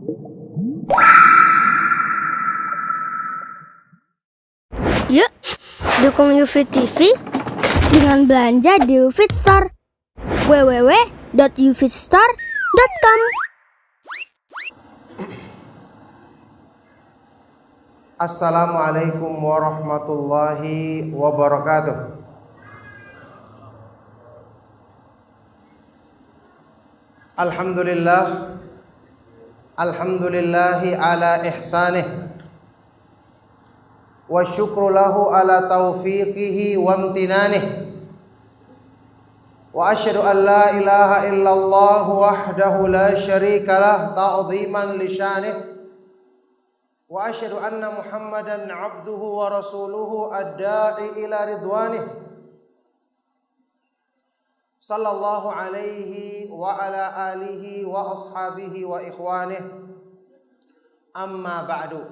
Yuk, dukung UFIT TV dengan belanja di UFIT Store. www.ufitstore.com. Assalamualaikum warahmatullahi wabarakatuh. Alhamdulillahi ala ihsanih, wa syukru lahu ala taufiqihi wa amtinanih, wa asyhadu an la ilaha illallah wahdahu la syarika lah ta'ziman li syanih, wa asyhadu anna Muhammadan abduhu wa rasuluhu ad-da'i ila ridwanih, sallallahu alaihi wa ala alihi wa ashabihi wa ikhwanih. Amma ba'du.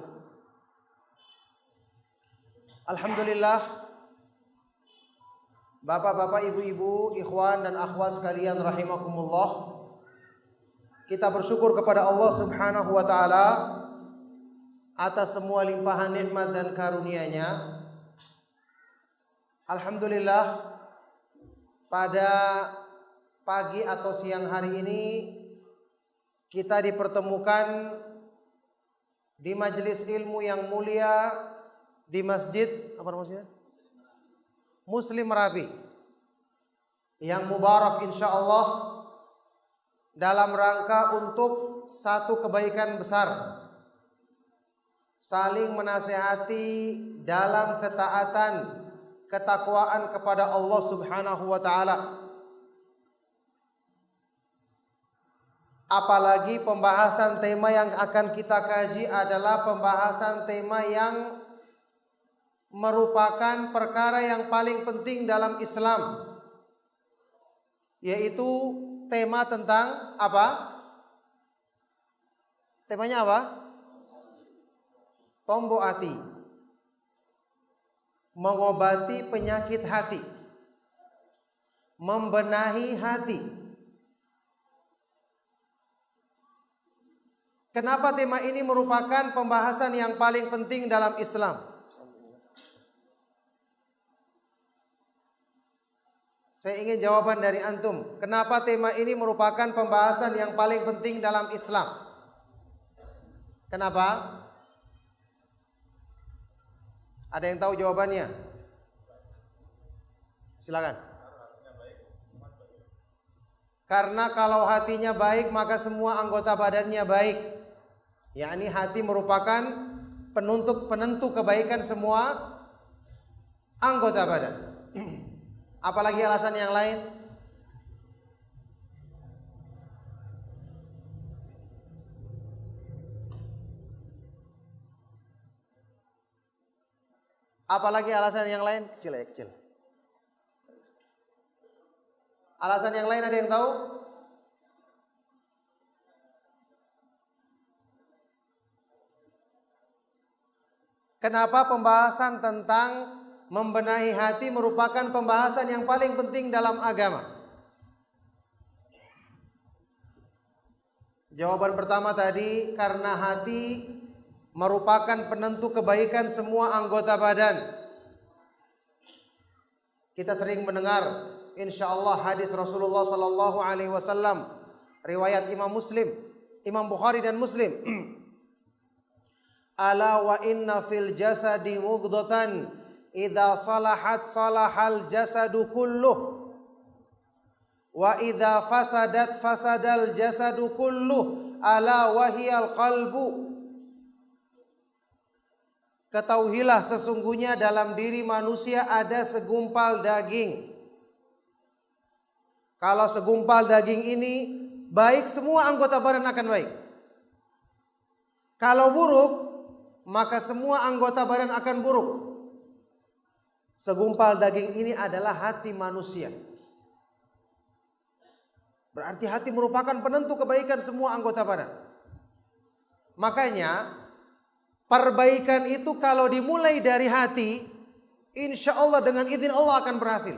Alhamdulillah, bapak-bapak, ibu-ibu, ikhwan dan akhwat sekalian rahimakumullah, kita bersyukur kepada Allah Subhanahu wa taala atas semua limpahan nikmat dan karunia-Nya. Alhamdulillah, pada pagi atau siang hari ini kita dipertemukan di majelis ilmu yang mulia di masjid Muslim Merapi yang mubarak insyaallah, dalam rangka untuk satu kebaikan besar, saling menasehati dalam ketaatan, ketakwaan kepada Allah Subhanahu wa taala. Apalagi pembahasan tema yang akan kita kaji adalah pembahasan tema yang merupakan perkara yang paling penting dalam Islam, yaitu tema tentang apa? Temanya apa? Tombo hati, mengobati penyakit hati, membenahi hati. Kenapa tema ini merupakan pembahasan yang paling penting dalam Islam? Saya ingin jawaban dari antum. Kenapa tema ini merupakan pembahasan yang paling penting dalam Islam? Kenapa? Ada yang tahu jawabannya? Silakan. Karena kalau hatinya baik, maka semua anggota badannya baik. Yakni hati merupakan penentu kebaikan semua anggota badan. Apalagi alasan yang lain? Apalagi alasan yang lain? Kecil. Alasan yang lain ada yang tahu? Kenapa pembahasan tentang membenahi hati merupakan pembahasan yang paling penting dalam agama? Jawaban pertama tadi, karena hati merupakan penentu kebaikan semua anggota badan. Kita sering mendengar insyaallah hadis Rasulullah sallallahu alaihi wasallam riwayat Imam Bukhari dan Muslim. Ala wa inna fil jasadi mudghatan idza salahat salahal jasadu kulluh wa idza fasadat fasadal jasadu kulluh ala wahiyal qalbu. Ketahuilah sesungguhnya dalam diri manusia ada segumpal daging. Kalau segumpal daging ini baik, semua anggota badan akan baik. Kalau buruk, maka semua anggota badan akan buruk. Segumpal daging ini adalah hati manusia. Berarti hati merupakan penentu kebaikan semua anggota badan. Makanya perbaikan itu kalau dimulai dari hati, insya Allah dengan izin Allah akan berhasil.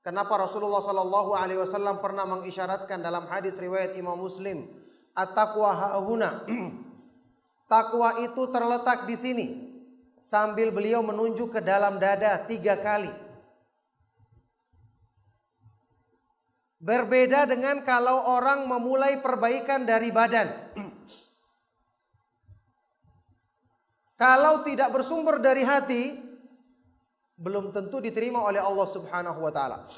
Kenapa Rasulullah sallallahu alaihi wasallam pernah mengisyaratkan dalam hadis riwayat Imam Muslim, at-taqwa hahuna. Takwa itu terletak di sini. Sambil beliau menunjuk ke dalam dada 3 kali. Berbeda dengan kalau orang memulai perbaikan dari badan. Kalau tidak bersumber dari hati, belum tentu diterima oleh Allah Subhanahu wa taala.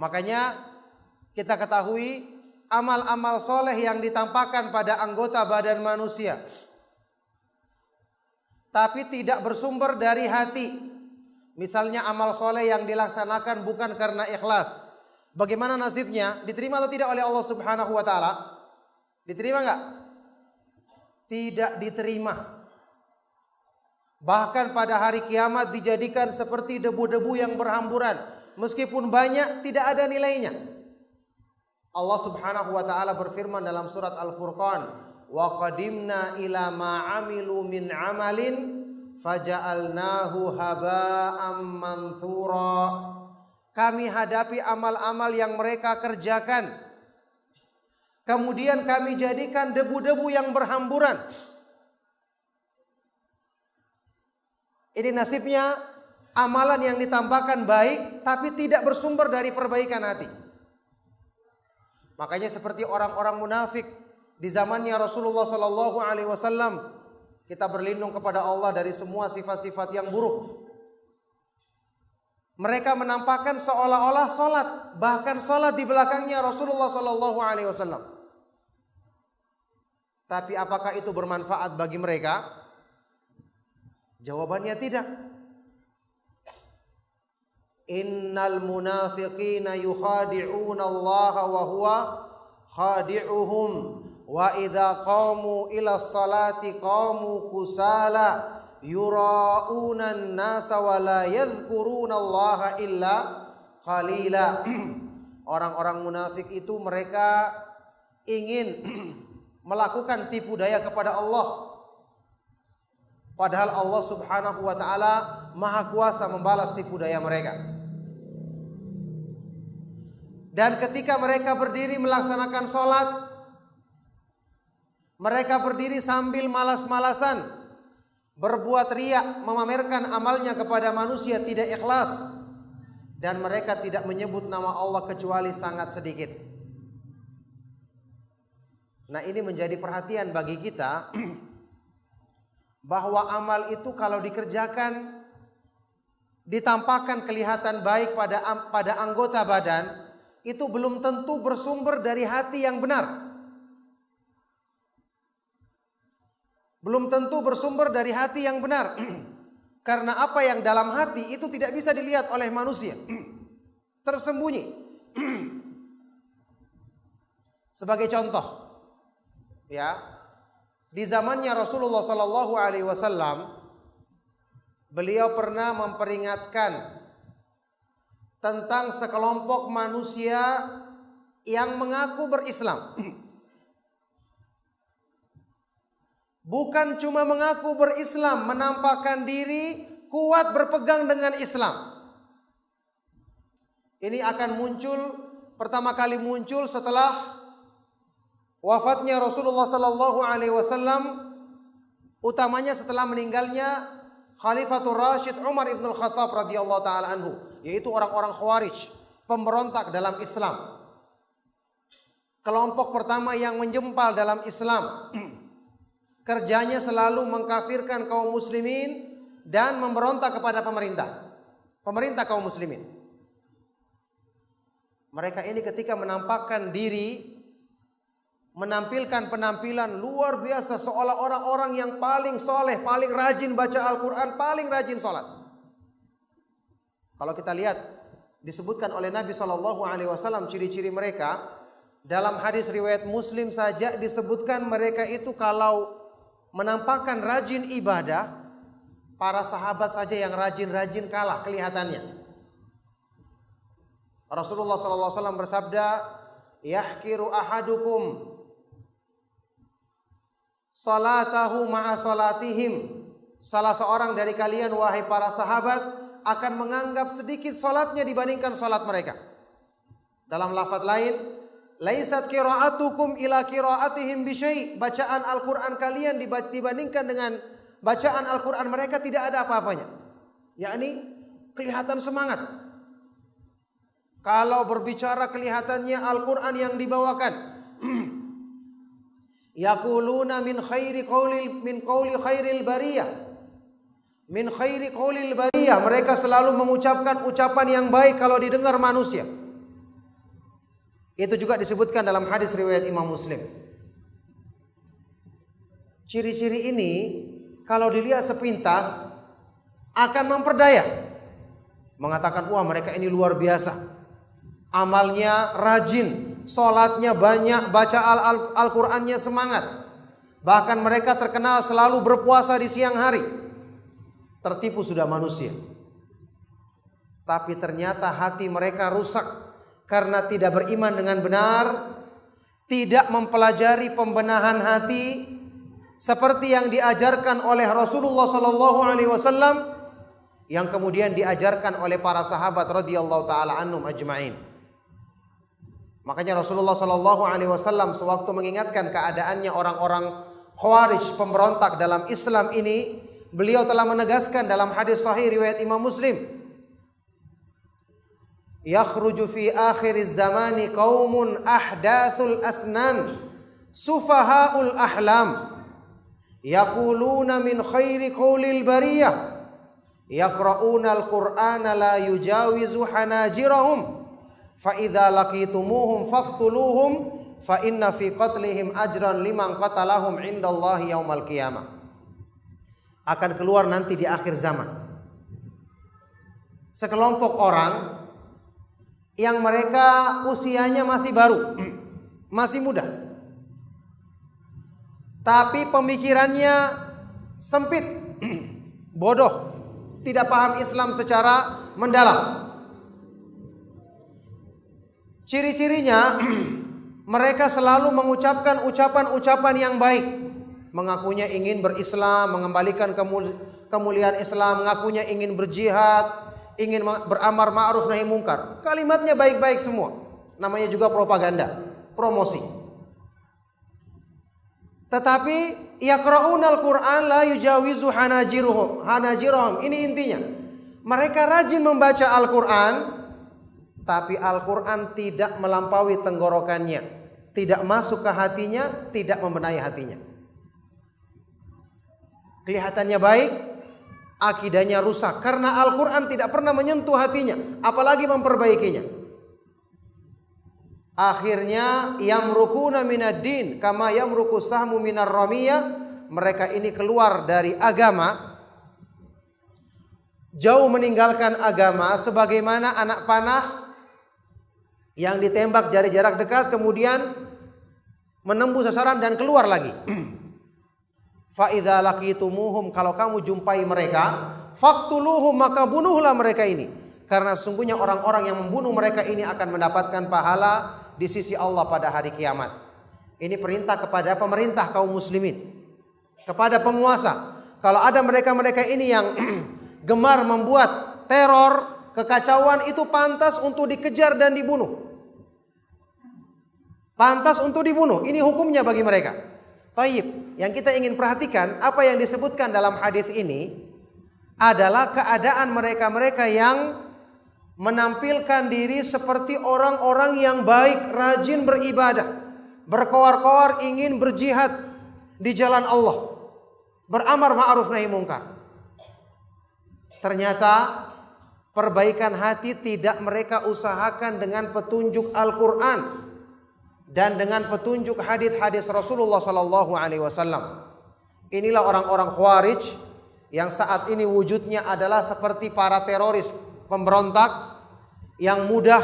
Makanya kita ketahui amal-amal soleh yang ditampakkan pada anggota badan manusia, tapi tidak bersumber dari hati. Misalnya amal soleh yang dilaksanakan bukan karena ikhlas. Bagaimana nasibnya? Diterima atau tidak oleh Allah Subhanahu wa taala? Diterima enggak? Tidak diterima. Bahkan pada hari kiamat dijadikan seperti debu-debu yang berhamburan. Meskipun banyak, tidak ada nilainya. Allah Subhanahu wa taala berfirman dalam surat Al-Furqan, "Wa qadimna ila ma 'amilu min 'amalin faja'alnahu haba'am manthura." Kami hadapi amal-amal yang mereka kerjakan, kemudian kami jadikan debu-debu yang berhamburan. Ini nasibnya amalan yang ditampakkan baik tapi tidak bersumber dari perbaikan hati. Makanya seperti orang-orang munafik di zamannya Rasulullah sallallahu alaihi wasallam, kita berlindung kepada Allah dari semua sifat-sifat yang buruk. Mereka menampakkan seolah-olah salat, bahkan salat di belakangnya Rasulullah sallallahu alaihi wasallam. Tapi apakah itu bermanfaat bagi mereka? Jawabannya tidak. Innal munafiqina yukhadi'una Allah wa huwa khadi'uhum wa idza qamu ila salati qamu kusala yura'una an-nasa wa la yadhkuruna Allah illa qalila. Orang-orang munafik itu mereka ingin melakukan tipu daya kepada Allah. Padahal Allah Subhanahu wa taala Maha Kuasa membalas tipu daya mereka. Dan ketika mereka berdiri melaksanakan sholat, mereka berdiri sambil malas-malasan, berbuat riya, memamerkan amalnya kepada manusia, tidak ikhlas. Dan mereka tidak menyebut nama Allah kecuali sangat sedikit. Nah, ini menjadi perhatian bagi kita bahwa amal itu kalau dikerjakan, ditampakkan kelihatan baik pada anggota badan, itu belum tentu bersumber dari hati yang benar. Belum tentu bersumber dari hati yang benar. Karena apa yang dalam hati itu tidak bisa dilihat oleh manusia. Tersembunyi. Sebagai contoh, ya, di zamannya Rasulullah sallallahu alaihi wasallam, beliau pernah memperingatkan tentang sekelompok manusia yang mengaku berislam. Bukan cuma mengaku berislam, menampakkan diri kuat berpegang dengan Islam. Ini akan muncul, pertama kali muncul setelah wafatnya Rasulullah sallallahu alaihi wasallam, utamanya setelah meninggalnya Khalifatul Rasyid Umar ibn al-Khattab radhiyallahu taala anhu, yaitu orang-orang Khawarij, pemberontak dalam Islam. Kelompok pertama yang menjempal dalam Islam. Kerjanya selalu mengkafirkan kaum muslimin dan memberontak kepada pemerintah kaum muslimin. Mereka ini ketika menampakkan diri, menampilkan penampilan luar biasa, seolah orang-orang yang paling soleh, paling rajin baca Al-Quran, paling rajin sholat. Kalau kita lihat, disebutkan oleh Nabi SAW ciri-ciri mereka. Dalam hadis riwayat Muslim saja disebutkan mereka itu kalau menampakkan rajin ibadah, para sahabat saja yang rajin-rajin kalah kelihatannya. Rasulullah SAW bersabda, "Yahkiru ahadukum salatahu ma'a salatihim." Salah seorang dari kalian, wahai para sahabat, akan menganggap sedikit salatnya dibandingkan salat mereka. Dalam lafaz lain, laisat qira'atukum ila qira'atihim bisyai. Bacaan Al-Qur'an kalian dibandingkan dengan bacaan Al-Qur'an mereka tidak ada apa-apanya. Yakni kelihatan semangat. Kalau berbicara kelihatannya Al-Qur'an yang dibawakan. Yaquluna min khairi qawli khairil bariyah. Min khairi qawlil bariyah. Mereka selalu mengucapkan ucapan yang baik kalau didengar manusia. Itu juga disebutkan dalam hadis riwayat Imam Muslim. Ciri-ciri ini kalau dilihat sepintas akan memperdaya. Mengatakan, wah mereka ini luar biasa. Amalnya rajin, sholatnya banyak, baca Al-Qur'annya semangat. Bahkan mereka terkenal selalu berpuasa di siang hari. Tertipu sudah manusia. Tapi ternyata hati mereka rusak karena tidak beriman dengan benar, tidak mempelajari pembenahan hati seperti yang diajarkan oleh Rasulullah SAW, yang kemudian diajarkan oleh para sahabat radhiyallahu taala anhum ajma'in. Makanya Rasulullah SAW sewaktu mengingatkan keadaannya orang-orang Khawarij, pemberontak dalam Islam ini, beliau telah menegaskan dalam hadis sahih riwayat Imam Muslim, yakhruju fi akhiriz zamani qaumun ahdathul asnan sufahaul ahlam yaquluna min khairi qawlil bariyah yaqra'una al-Qur'ana la yujawizu hanajirahum fa idza laqitumuhum faqtuluhum fa inna fi qatlihim ajran liman qatalahum indallahi yaumal qiyamah. Akan keluar nanti di akhir zaman sekelompok orang yang mereka usianya masih baru, masih muda, tapi pemikirannya sempit, bodoh, tidak paham Islam secara mendalam. Ciri-cirinya mereka selalu mengucapkan ucapan-ucapan yang baik, mengakunya ingin berislam, mengembalikan kemuliaan Islam, mengakunya ingin berjihad, ingin beramar ma'ruf nahi mungkar. Kalimatnya baik-baik semua. Namanya juga propaganda, promosi. Tetapi yaqra'unal Qur'an la yujawizu hanajirahum. Ini intinya. Mereka rajin membaca Al-Qur'an, tapi Al-Qur'an tidak melampaui tenggorokannya, tidak masuk ke hatinya, tidak membenahi hatinya. Kelihatannya baik, akidahnya rusak karena Al-Qur'an tidak pernah menyentuh hatinya, apalagi memperbaikinya. Akhirnya yamrukuna minad-din kama yamruku sahmu minar ramiyah. Mereka ini keluar dari agama, jauh meninggalkan agama, sebagaimana anak panah yang ditembak dari jarak dekat kemudian menembus sasaran dan keluar lagi. Fa idza laqitumuhum, kalau kamu jumpai mereka, faqtuluhum, maka bunuhlah mereka ini, karena sesungguhnya orang-orang yang membunuh mereka ini akan mendapatkan pahala di sisi Allah pada hari kiamat. Ini perintah kepada pemerintah kaum muslimin, kepada penguasa. Kalau ada mereka-mereka ini yang gemar membuat teror, kekacauan, itu pantas untuk dikejar dan dibunuh. Pantas untuk dibunuh. Ini hukumnya bagi mereka. Taib, yang kita ingin perhatikan, apa yang disebutkan dalam hadis ini adalah keadaan mereka-mereka yang menampilkan diri seperti orang-orang yang baik, rajin beribadah, berkoar-koar ingin berjihad di jalan Allah, beramar ma'ruf nahi mungkar. Ternyata perbaikan hati tidak mereka usahakan dengan petunjuk Al-Qur'an dan dengan petunjuk hadis-hadis Rasulullah sallallahu alaihi wasallam. Inilah orang-orang Khawarij yang saat ini wujudnya adalah seperti para teroris pemberontak yang mudah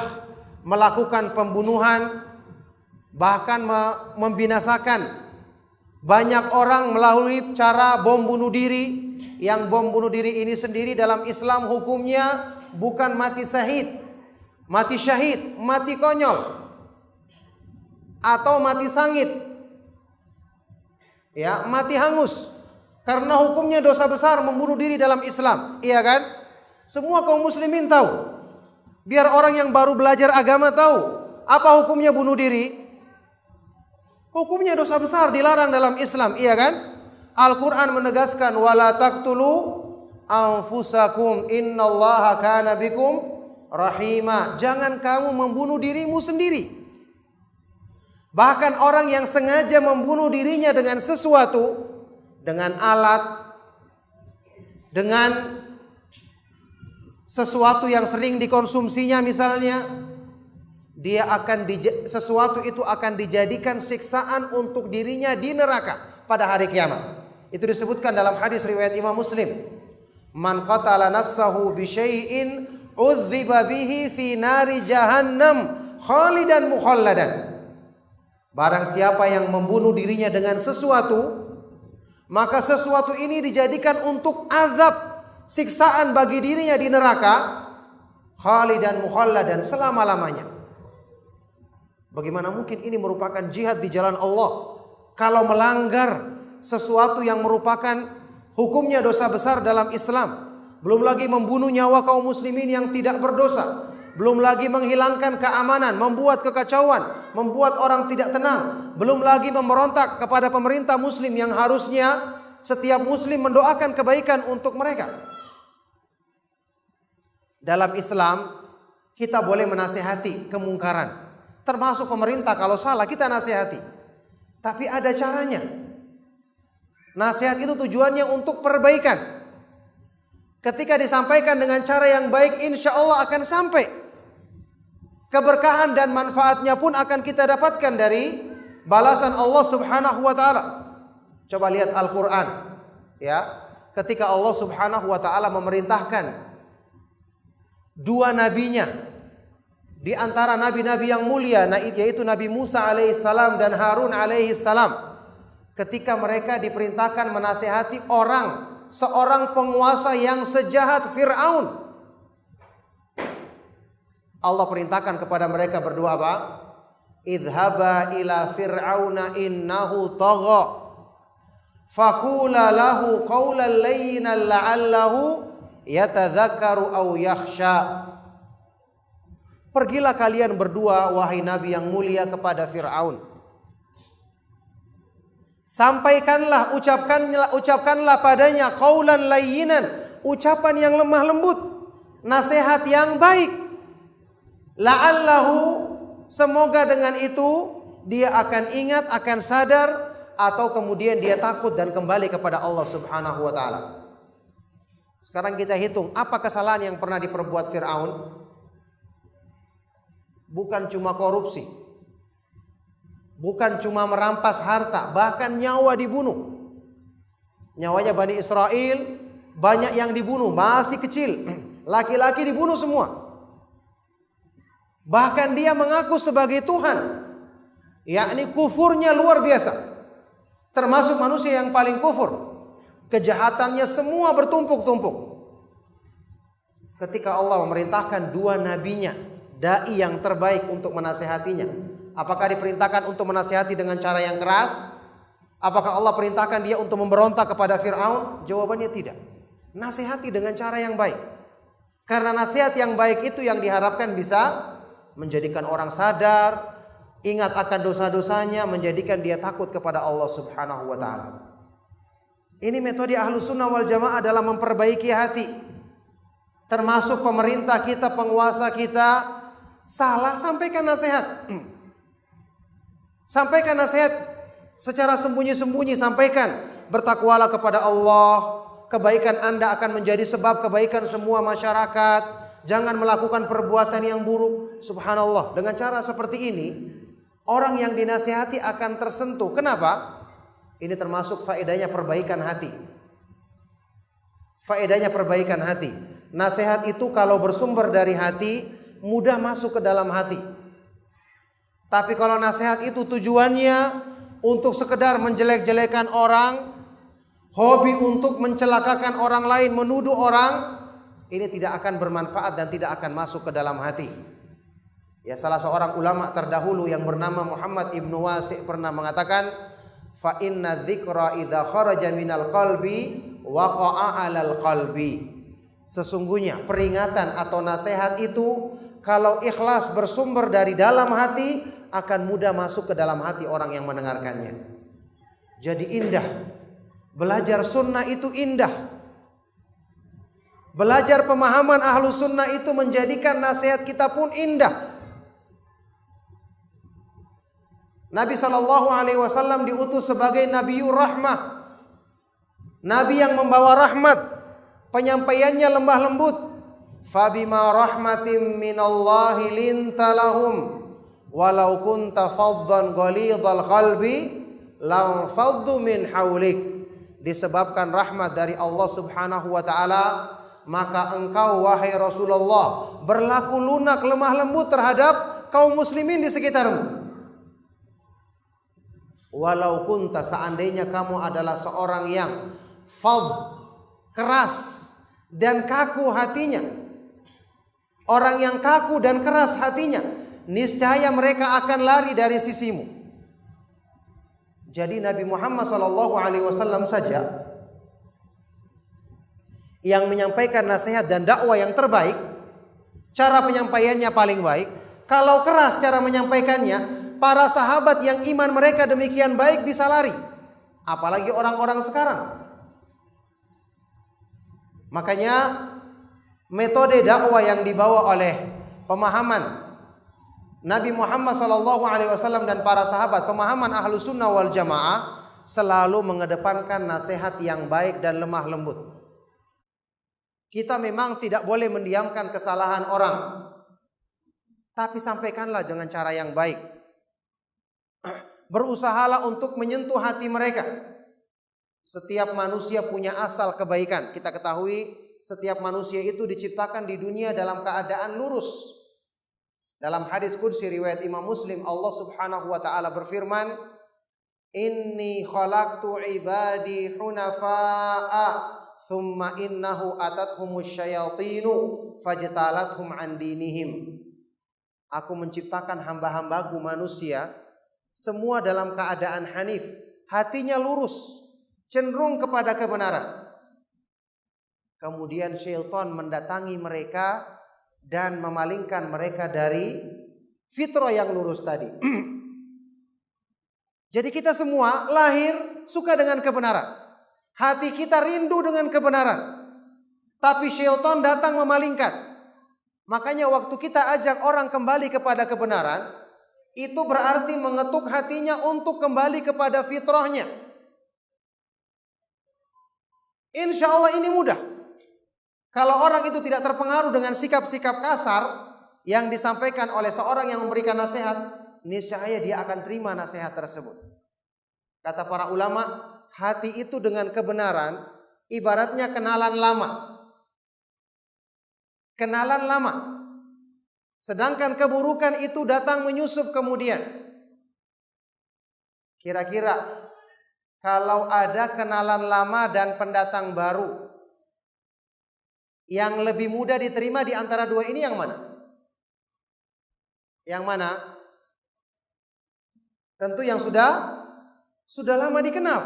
melakukan pembunuhan, bahkan membinasakan banyak orang melalui cara bom bunuh diri. Yang bom bunuh diri ini sendiri dalam Islam hukumnya bukan mati syahid, mati konyol, atau mati sangit, ya, mati hangus. Karena hukumnya dosa besar membunuh diri dalam Islam, iya kan? Semua kaum muslimin tahu. Biar orang yang baru belajar agama tahu. Apa hukumnya bunuh diri? Hukumnya dosa besar, dilarang dalam Islam, iya kan? Al-Quran menegaskan, wala taqtulu anfusakum innallaha kana bikum rahima. Jangan kamu membunuh dirimu sendiri. Bahkan orang yang sengaja membunuh dirinya dengan sesuatu, dengan alat, dengan sesuatu yang sering dikonsumsinya misalnya, sesuatu itu akan dijadikan siksaan untuk dirinya di neraka pada hari kiamat. Itu disebutkan dalam hadis riwayat Imam Muslim. Man qatala nafsahu bi syai'in udziba bihi fi nari jahannam khalidan mukhalladan. Barang siapa yang membunuh dirinya dengan sesuatu, maka sesuatu ini dijadikan untuk azab, siksaan bagi dirinya di neraka, khalidan mukhalladan, selama-lamanya. Bagaimana mungkin ini merupakan jihad di jalan Allah kalau melanggar sesuatu yang merupakan hukumnya dosa besar dalam Islam. Belum lagi membunuh nyawa kaum muslimin yang tidak berdosa. Belum lagi menghilangkan keamanan, membuat kekacauan, membuat orang tidak tenang. Belum lagi memberontak kepada pemerintah muslim yang harusnya setiap muslim mendoakan kebaikan untuk mereka. Dalam Islam kita boleh menasihati kemungkaran. Termasuk pemerintah kalau salah kita nasihati. Tapi ada caranya. Nasihat itu tujuannya untuk perbaikan. Ketika disampaikan dengan cara yang baik, insya Allah akan sampai. Keberkahan dan manfaatnya pun akan kita dapatkan dari balasan Allah Subhanahu wa taala. Coba lihat Al-Qur'an, ya. Ketika Allah Subhanahu wa taala memerintahkan dua nabinya di antara nabi-nabi yang mulia, yaitu Nabi Musa alaihissalam dan Harun alaihissalam, ketika mereka diperintahkan menasihati seorang penguasa yang sejahat Fir'aun. Allah perintahkan kepada mereka berdua apa? Idhaba ila fir'auna innahu tagha faqula lahu qawlan layyinan la'allahu yatadzakkaru aw yakhsha. Pergilah kalian berdua wahai nabi yang mulia kepada Fir'aun. Sampaikanlah, ucapkanlah padanya qaulan layyinan, ucapan yang lemah lembut, nasihat yang baik. La'allahu, semoga dengan itu dia akan ingat, akan sadar, atau kemudian dia takut dan kembali kepada Allah Subhanahu wa taala. Sekarang kita hitung apa kesalahan yang pernah diperbuat Fir'aun. Bukan cuma korupsi, bukan cuma merampas harta, bahkan nyawa dibunuh. Nyawanya Bani Israel banyak yang dibunuh, masih kecil, laki-laki dibunuh semua. Bahkan dia mengaku sebagai Tuhan, yakni kufurnya luar biasa. Termasuk manusia yang paling kufur, kejahatannya semua bertumpuk-tumpuk. Ketika Allah memerintahkan dua nabinya, dai yang terbaik untuk menasehatinya, apakah diperintahkan untuk menasehati dengan cara yang keras? Apakah Allah perintahkan dia untuk memberontak kepada Fir'aun? Jawabannya tidak. Nasihati dengan cara yang baik. Karena nasihat yang baik itu yang diharapkan bisa menjadikan orang sadar, ingat akan dosa-dosanya, menjadikan dia takut kepada Allah Subhanahu wa taala. Ini metode Ahlus Sunnah wal Jamaah dalam memperbaiki hati. Termasuk pemerintah kita, penguasa kita salah, sampaikan nasihat. Sampaikan nasihat secara sembunyi-sembunyi, sampaikan bertakwalah kepada Allah, kebaikan Anda akan menjadi sebab kebaikan semua masyarakat. Jangan melakukan perbuatan yang buruk. Subhanallah, dengan cara seperti ini orang yang dinasihati akan tersentuh. Kenapa? Ini termasuk faedahnya perbaikan hati. Faedahnya perbaikan hati. Nasihat itu kalau bersumber dari hati mudah masuk ke dalam hati. Tapi kalau nasihat itu tujuannya untuk sekedar menjelek-jelekan orang, hobi untuk mencelakakan orang lain, menuduh orang, ini tidak akan bermanfaat dan tidak akan masuk ke dalam hati. Ya, salah seorang ulama terdahulu yang bernama Muhammad Ibnu Wasi' pernah mengatakan, fa inna dzikra idza kharaja minal qalbi waqa'a 'alal qalbi. Sesungguhnya peringatan atau nasihat itu kalau ikhlas bersumber dari dalam hati akan mudah masuk ke dalam hati orang yang mendengarkannya. Jadi indah. Belajar sunnah itu indah. Belajar pemahaman ahlu sunnah itu menjadikan nasihat kita pun indah. Nabi SAW diutus sebagai Nabiur Rahmah, Nabi yang membawa rahmat. Penyampaiannya lemah lembut. Fabima rahmatim minallahi linta lahum walau kunta faddan ghalidhal qalbi lam faddu min haulik. Disebabkan rahmat dari Allah Subhanahu wa taala, maka engkau wahai Rasulullah berlaku lunak lemah lembut terhadap kaum muslimin di sekitarmu. Walau kunta, seandainya kamu adalah seorang yang fadh, keras dan kaku hatinya, orang yang kaku dan keras hatinya, niscaya mereka akan lari dari sisimu. Jadi Nabi Muhammad SAW saja yang menyampaikan nasihat dan dakwah yang terbaik, cara penyampaiannya paling baik. Kalau keras cara menyampaikannya, para sahabat yang iman mereka demikian baik bisa lari. Apalagi orang-orang sekarang. Makanya metode dakwah yang dibawa oleh pemahaman Nabi Muhammad SAW dan para sahabat, pemahaman ahlu sunnah wal jamaah, selalu mengedepankan nasihat yang baik dan lemah lembut. Kita memang tidak boleh mendiamkan kesalahan orang, tapi sampaikanlah dengan cara yang baik. Berusahalah untuk menyentuh hati mereka. Setiap manusia punya asal kebaikan. Kita ketahui setiap manusia itu diciptakan di dunia dalam keadaan lurus. Dalam hadis qudsi riwayat Imam Muslim, Allah Subhanahu wa taala berfirman, "Inni khalaqtu ibadi hunafa'a thumma innahu atathumus syayatinu fajtalathum an dinihim." Aku menciptakan hamba-hambaku manusia semua dalam keadaan hanif, hatinya lurus, cenderung kepada kebenaran. Kemudian syaitan mendatangi mereka dan memalingkan mereka dari fitrah yang lurus tadi. Jadi kita semua lahir suka dengan kebenaran. Hati kita rindu dengan kebenaran. Tapi syaitan datang memalingkan. Makanya waktu kita ajak orang kembali kepada kebenaran, itu berarti mengetuk hatinya untuk kembali kepada fitrahnya. Insya Allah ini mudah. Kalau orang itu tidak terpengaruh dengan sikap-sikap kasar yang disampaikan oleh seorang yang memberikan nasihat, niscaya dia akan terima nasihat tersebut. Kata para ulama, hati itu dengan kebenaran ibaratnya kenalan lama. Kenalan lama. Sedangkan keburukan itu datang menyusup kemudian. Kira-kira kalau ada kenalan lama dan pendatang baru, yang lebih mudah diterima di antara dua ini yang mana? Yang mana? Tentu yang sudah lama dikenal.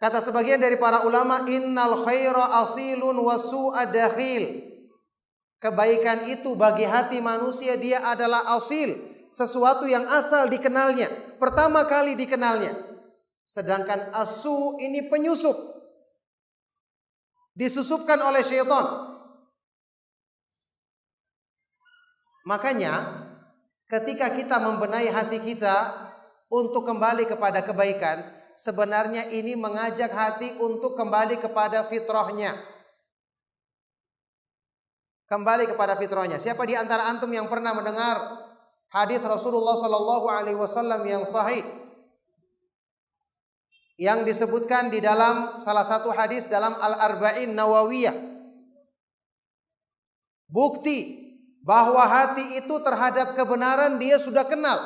Kata sebagian dari para ulama, innal khaira asilun wa su'a dakhil. Kebaikan itu bagi hati manusia dia adalah asil, sesuatu yang asal dikenalnya, pertama kali dikenalnya. Sedangkan asu ini penyusup, disusupkan oleh syaitan. Makanya ketika kita membenahi hati kita untuk kembali kepada kebaikan, sebenarnya ini mengajak hati untuk kembali kepada fitrahnya. Kembali kepada fitrahnya. Siapa di antara antum yang pernah mendengar hadis Rasulullah SAW yang sahih, yang disebutkan di dalam salah satu hadis dalam Al-Arba'in Nawawiyah, bukti bahwa hati itu terhadap kebenaran dia sudah kenal.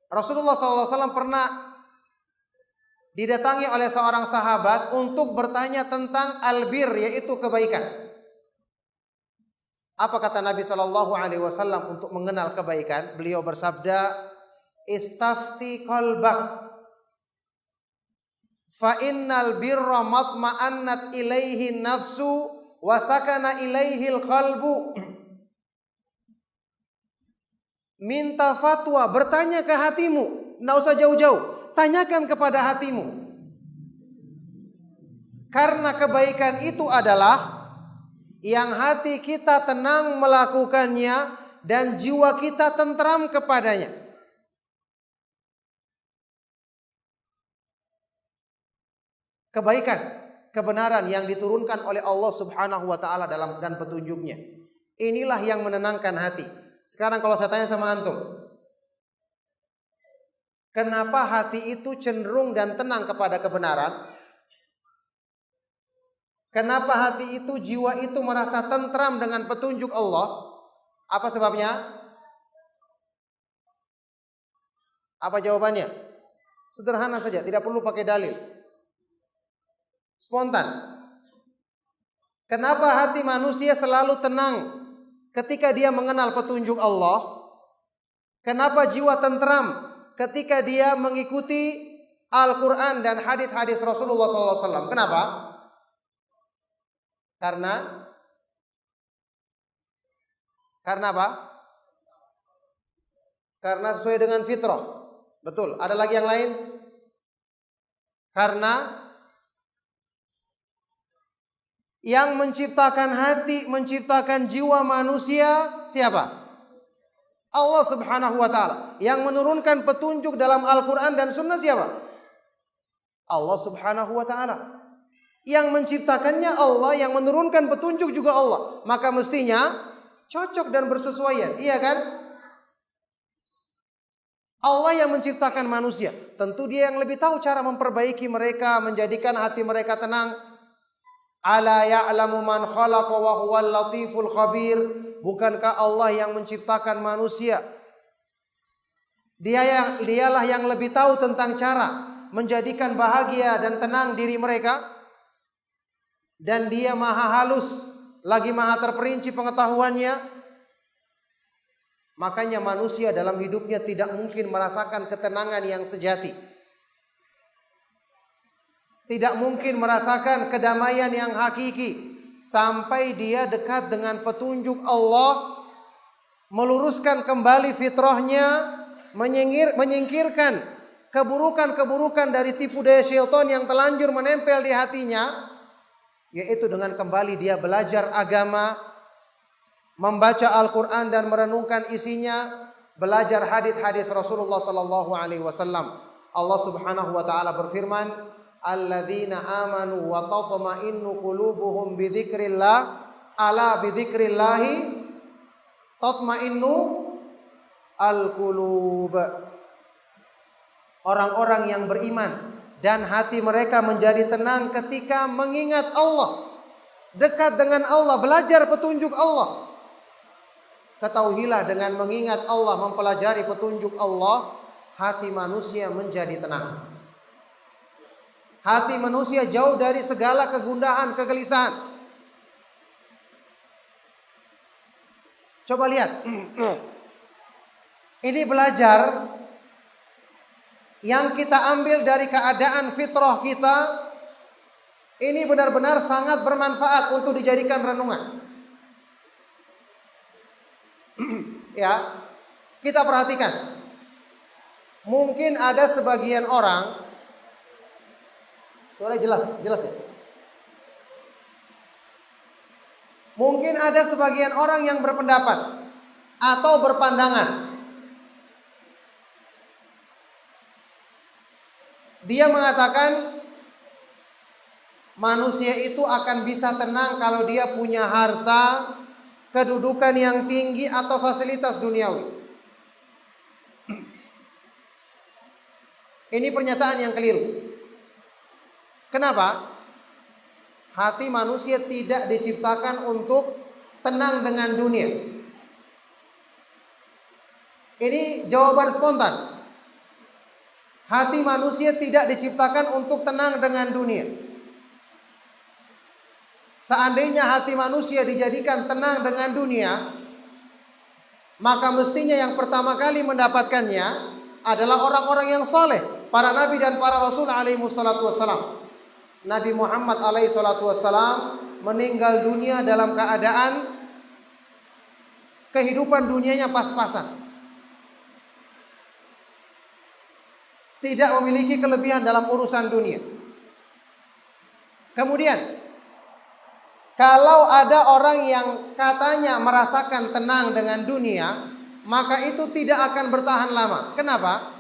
Rasulullah SAW pernah didatangi oleh seorang sahabat untuk bertanya tentang albir, yaitu kebaikan. Apa kata Nabi SAW untuk mengenal kebaikan? Beliau bersabda, istafti qalbak fa innal birra matma'annat ilaihi nafsu wa sakana ilaihil qalbu. Minta fatwa, bertanya ke hatimu, enggak usah jauh-jauh, tanyakan kepada hatimu. Karena kebaikan itu adalah yang hati kita tenang melakukannya dan jiwa kita tentram kepadanya. Kebaikan, kebenaran yang diturunkan oleh Allah Subhanahu wa taala dalam dan petunjuknya. Inilah yang menenangkan hati. Sekarang kalau saya tanya sama antum, kenapa hati itu cenderung dan tenang kepada kebenaran? Kenapa hati itu, jiwa itu merasa tentram dengan petunjuk Allah? Apa sebabnya? Apa jawabannya? Sederhana saja, tidak perlu pakai dalil. Spontan. Kenapa hati manusia selalu tenang ketika dia mengenal petunjuk Allah? Kenapa jiwa tentram ketika dia mengikuti Al-Quran dan hadis-hadis Rasulullah SAW? Kenapa? Karena apa? Karena sesuai dengan fitrah. Betul. Ada lagi yang lain? Karena yang menciptakan hati, menciptakan jiwa manusia siapa? Allah Subhanahu wa taala. Yang menurunkan petunjuk dalam Al-Quran dan Sunnah siapa? Allah Subhanahu wa taala. Yang menciptakannya Allah, yang menurunkan petunjuk juga Allah. Maka mestinya cocok dan bersesuaian, iya kan? Allah yang menciptakan manusia, tentu Dia yang lebih tahu cara memperbaiki mereka, menjadikan hati mereka tenang. Ala ya'lamu man khalaqa wa huwal latiful khabir. Bukankah Allah yang menciptakan manusia? Dialah yang lebih tahu tentang cara menjadikan bahagia dan tenang diri mereka. Dan Dia maha halus, lagi maha terperinci pengetahuannya. Makanya manusia dalam hidupnya tidak mungkin merasakan ketenangan yang sejati. Tidak mungkin merasakan kedamaian yang hakiki sampai dia dekat dengan petunjuk Allah, meluruskan kembali fitrahnya, menyingkirkan keburukan-keburukan dari tipu daya syaitan yang telanjur menempel di hatinya, yaitu dengan kembali dia belajar agama, membaca Al-Quran dan merenungkan isinya, belajar hadis-hadis Rasulullah sallallahu alaihi wasallam. Allah Subhanahu wa taala berfirman, "Alladzina amanu wa tatma'innu qulubuhum bi dzikrillah, ala bi dzikrillah tatma'innu al-qulub." Orang-orang yang beriman dan hati mereka menjadi tenang ketika mengingat Allah, dekat dengan Allah, belajar petunjuk Allah. Ketahuilah dengan mengingat Allah, mempelajari petunjuk Allah, hati manusia menjadi tenang. Hati manusia jauh dari segala kegundahan, kegelisahan. Coba lihat. Ini belajar yang kita ambil dari keadaan fitrah kita, ini benar-benar sangat bermanfaat untuk dijadikan renungan. Ya, kita perhatikan. Mungkin ada sebagian orang, suara jelas ya. Mungkin ada sebagian orang yang berpendapat atau berpandangan, dia mengatakan manusia itu akan bisa tenang kalau dia punya harta, kedudukan yang tinggi atau fasilitas duniawi. Ini pernyataan yang keliru. Kenapa? Hati manusia tidak diciptakan untuk tenang dengan dunia. Ini jawaban spontan. Hati manusia tidak diciptakan untuk tenang dengan dunia. Seandainya hati manusia dijadikan tenang dengan dunia, maka mestinya yang pertama kali mendapatkannya adalah orang-orang yang soleh, para nabi dan para rasul alaihi wassalatu wassalam. Nabi Muhammad alaihi salatu wassalam meninggal dunia dalam keadaan kehidupan dunianya pas-pasan. Tidak memiliki kelebihan dalam urusan dunia. Kemudian, kalau ada orang yang katanya merasakan tenang dengan dunia, maka itu tidak akan bertahan lama. Kenapa?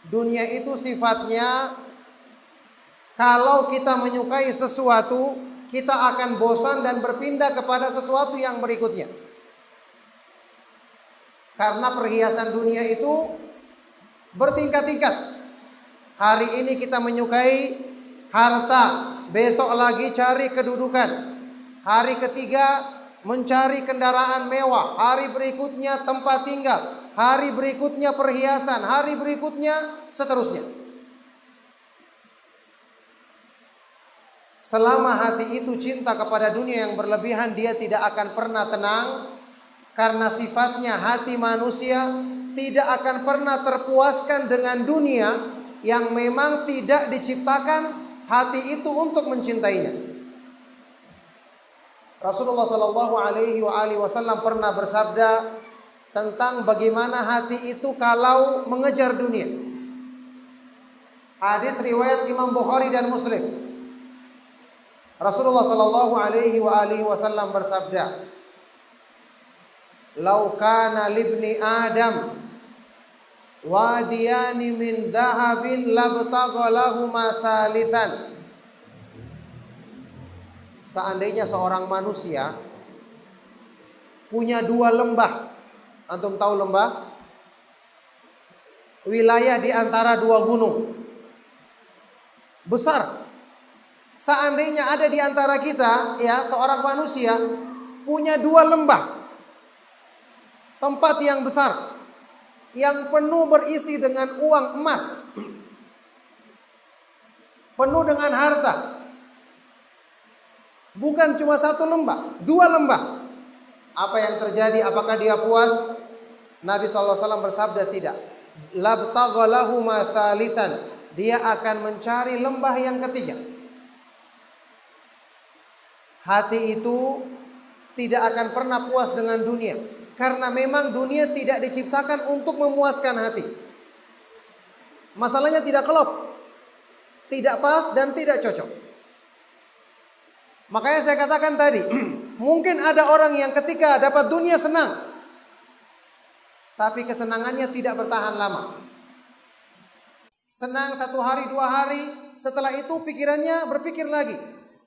Dunia itu sifatnya, kalau kita menyukai sesuatu, kita akan bosan dan berpindah kepada sesuatu yang berikutnya. Karena perhiasan dunia itu bertingkat-tingkat. Hari ini kita menyukai harta, besok lagi cari kedudukan. Hari ketiga mencari kendaraan mewah, hari berikutnya tempat tinggal, hari berikutnya perhiasan, hari berikutnya seterusnya. Selama hati itu cinta kepada dunia yang berlebihan, dia tidak akan pernah tenang. Karena sifatnya hati manusia tidak akan pernah terpuaskan dengan dunia yang memang tidak diciptakan hati itu untuk mencintainya. Rasulullah Shallallahu Alaihi Wasallam pernah bersabda tentang bagaimana hati itu kalau mengejar dunia. Hadis riwayat Imam Bukhari dan Muslim. Rasulullah Shallallahu Alaihi Wasallam bersabda, "Lau kana libni Adam wadiyani min dhahabin labtagha lahuma thalithan." Seandainya seorang manusia punya dua lembah, antum tahu lembah? Wilayah di antara dua gunung besar. Seandainya ada di antara kita, ya, seorang manusia punya dua lembah, tempat yang besar, yang penuh berisi dengan uang emas, penuh dengan harta. Bukan cuma satu lembah, dua lembah. Apa yang terjadi? Apakah dia puas? Nabi SAW bersabda tidak. Labtagha lahuma thalithan. Dia akan mencari lembah yang ketiga. Hati itu tidak akan pernah puas dengan dunia. Karena memang dunia tidak diciptakan untuk memuaskan hati. Masalahnya tidak klop, tidak pas dan tidak cocok. Makanya saya katakan tadi, mungkin ada orang yang ketika dapat dunia senang, tapi kesenangannya tidak bertahan lama. Senang 1 hari 2 hari, setelah itu pikirannya berpikir lagi,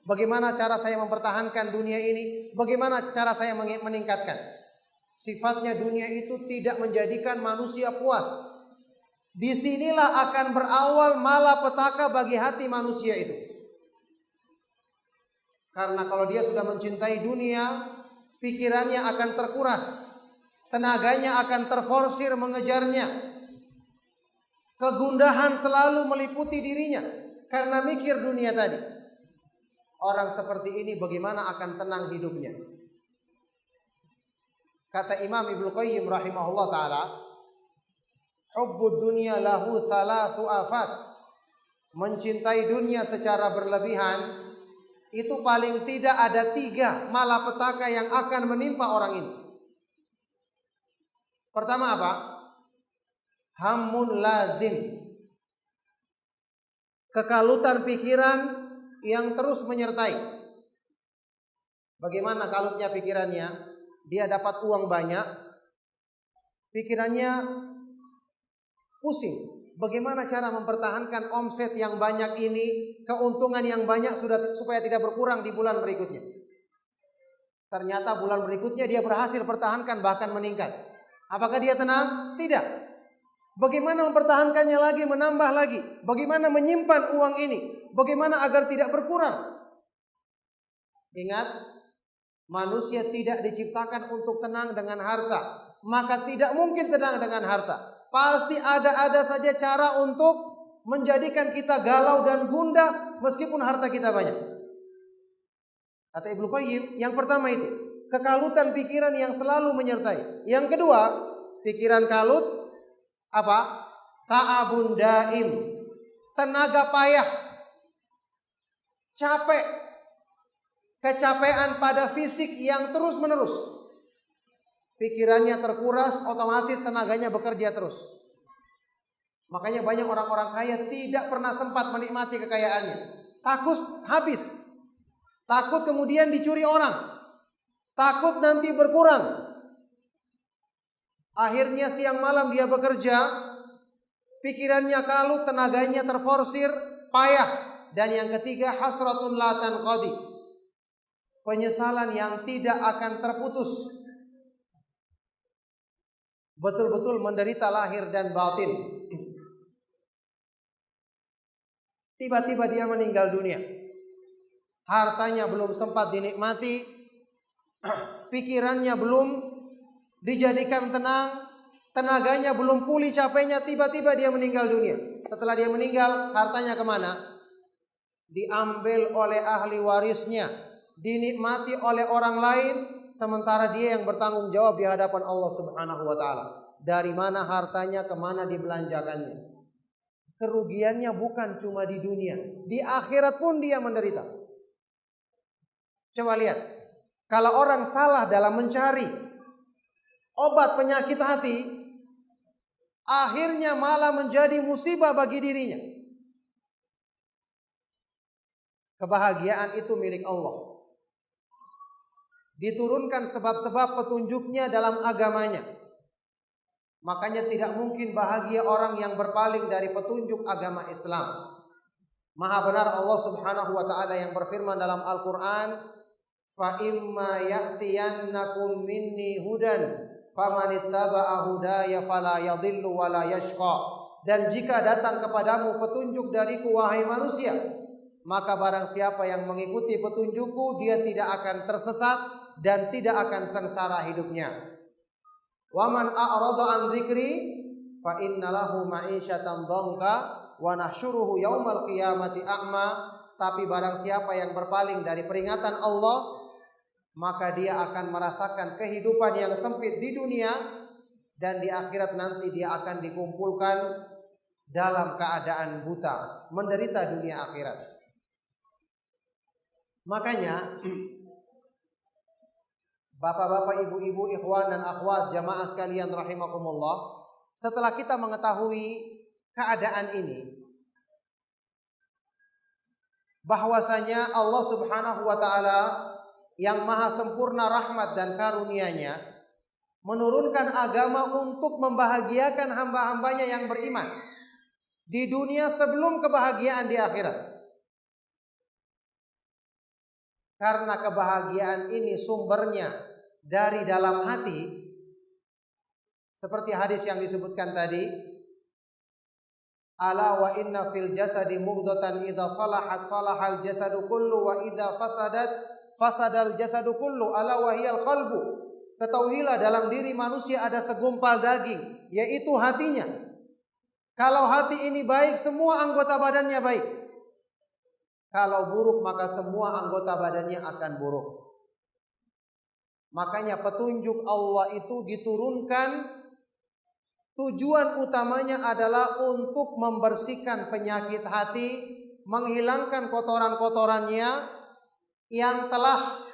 bagaimana cara saya mempertahankan dunia ini, bagaimana cara saya meningkatkan. Sifatnya dunia itu tidak menjadikan manusia puas. Disinilah akan berawal malapetaka bagi hati manusia itu. Karena kalau dia sudah mencintai dunia, pikirannya akan terkuras, tenaganya akan terforsir mengejarnya. Kegundahan selalu meliputi dirinya karena mikir dunia tadi. Orang seperti ini bagaimana akan tenang hidupnya? Kata Imam Ibnu Qayyim rahimahullah ta'ala, hubbud dunya lahu thalathu afat. Mencintai dunia secara berlebihan, itu paling tidak ada 3 malapetaka yang akan menimpa orang ini. Pertama apa? Hammun lazim. Kekalutan pikiran yang terus menyertai. Bagaimana kalutnya pikirannya? Dia dapat uang banyak, pikirannya pusing. Bagaimana cara mempertahankan omset yang banyak ini, keuntungan yang banyak supaya tidak berkurang di bulan berikutnya. Ternyata bulan berikutnya dia berhasil pertahankan, bahkan meningkat. Apakah dia tenang? Tidak. Bagaimana mempertahankannya lagi, menambah lagi? Bagaimana menyimpan uang ini? Bagaimana agar tidak berkurang? Ingat, manusia tidak diciptakan untuk tenang dengan harta. Maka tidak mungkin tenang dengan harta. Pasti ada saja cara untuk menjadikan kita galau dan gundah meskipun harta kita banyak. Kata Ibnu Qayyim, yang pertama itu kekalutan pikiran yang selalu menyertai. Yang kedua, pikiran kalut apa? ta'abun daim, tenaga payah, capek, kecapean pada fisik yang terus-menerus. Pikirannya terkuras, otomatis tenaganya bekerja terus. Makanya banyak orang-orang kaya tidak pernah sempat menikmati kekayaannya. Takut habis, takut kemudian dicuri orang, takut nanti berkurang. Akhirnya siang malam dia bekerja, pikirannya kalut, tenaganya terforsir, payah. Dan yang ketiga, hasratun la tanqadi, penyesalan yang tidak akan terputus. Betul-betul menderita lahir dan batin. Tiba-tiba dia meninggal dunia. Hartanya belum sempat dinikmati, pikirannya belum dijadikan tenang, tenaganya belum pulih capeknya, tiba-tiba dia meninggal dunia. Setelah dia meninggal, hartanya kemana? Diambil oleh ahli warisnya, dinikmati oleh orang lain, sementara dia yang bertanggung jawab di hadapan Allah Subhanahu wa taala. Dari mana hartanya, kemana dibelanjakannya? Kerugiannya bukan cuma di dunia, di akhirat pun dia menderita. Coba lihat, kalau orang salah dalam mencari obat penyakit hati, akhirnya malah menjadi musibah bagi dirinya. Kebahagiaan itu milik Allah. Diturunkan sebab-sebab petunjuknya dalam agamanya. Makanya tidak mungkin bahagia orang yang berpaling dari petunjuk agama Islam. Maha benar Allah Subhanahu wa taala yang berfirman dalam Al-Qur'an, "Fa imma ya'tiyannakum minni hudan famanittaba'a hudaya fala yadhillu wa la yashqa." Dan jika datang kepadamu petunjuk dariku wahai manusia, maka barang siapa yang mengikuti petunjukku, dia tidak akan tersesat dan tidak akan sengsara hidupnya. Wa man a'rada an dzikri fa innalahu ma'isyatan dhanka wa nahsyuruhu yaumal qiyamati a'ma. Tapi barang siapa yang berpaling dari peringatan Allah, maka dia akan merasakan kehidupan yang sempit di dunia, dan di akhirat nanti dia akan dikumpulkan dalam keadaan buta, menderita dunia akhirat. Makanya bapak-bapak, ibu-ibu, ikhwan dan akhwat, jamaah sekalian rahimakumullah, setelah kita mengetahui keadaan ini, bahwasanya Allah Subhanahu wa taala yang maha sempurna rahmat dan karunia-Nya menurunkan agama untuk membahagiakan hamba-hambanya yang beriman di dunia sebelum kebahagiaan di akhirat. Karena kebahagiaan ini sumbernya dari dalam hati, seperti hadis yang disebutkan tadi, ala wa inna fil jasadi mughdatan idza salahat salahal jasadu kullu wa idza fasadat fasadal jasadu kullu ala wa hiyal qalbu. Ketahuilah dalam diri manusia ada segumpal daging, yaitu hatinya. Kalau hati ini baik, semua anggota badannya baik. Kalau buruk, maka semua anggota badannya akan buruk. Makanya petunjuk Allah itu diturunkan, tujuan utamanya adalah untuk membersihkan penyakit hati, menghilangkan kotoran-kotorannya yang telah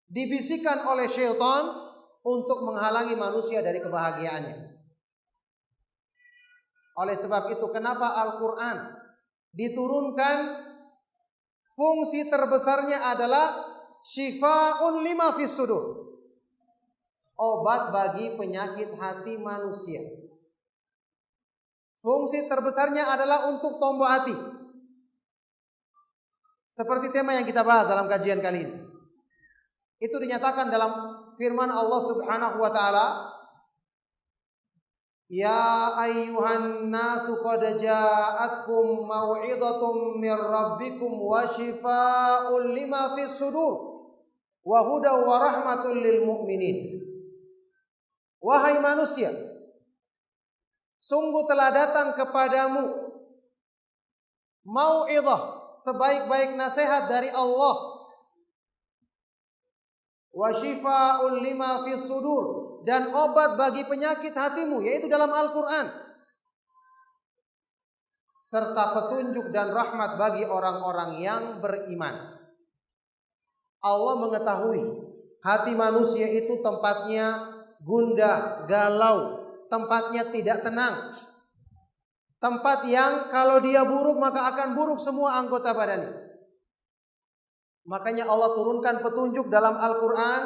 dibisikkan oleh syaitan untuk menghalangi manusia dari kebahagiaannya. Oleh sebab itu, kenapa Al-Quran diturunkan? Fungsi terbesarnya adalah syifa'un lima fis sudur, obat bagi penyakit hati manusia. Fungsi terbesarnya adalah untuk tombok hati. Seperti tema yang kita bahas dalam kajian kali ini. Itu dinyatakan dalam firman Allah Subhanahu wa taala, ya ayyuhan nasu qad ja'atkum mau'izatun mir rabbikum wa shifaa'un lima fis sudur wa hudaw wa rahmatul lil mu'minin. Wahai manusia, sungguh telah datang kepadamu mau'izah, sebaik-baik nasihat dari Allah, wa shifaa'un lima fis sudur, dan obat bagi penyakit hatimu, yaitu dalam Al-Quran. serta petunjuk dan rahmat bagi orang-orang yang beriman. Allah mengetahui hati manusia itu tempatnya gundah, galau, tempatnya tidak tenang. Tempat yang kalau dia buruk maka akan buruk semua anggota badannya. Makanya Allah turunkan petunjuk dalam Al-Quran.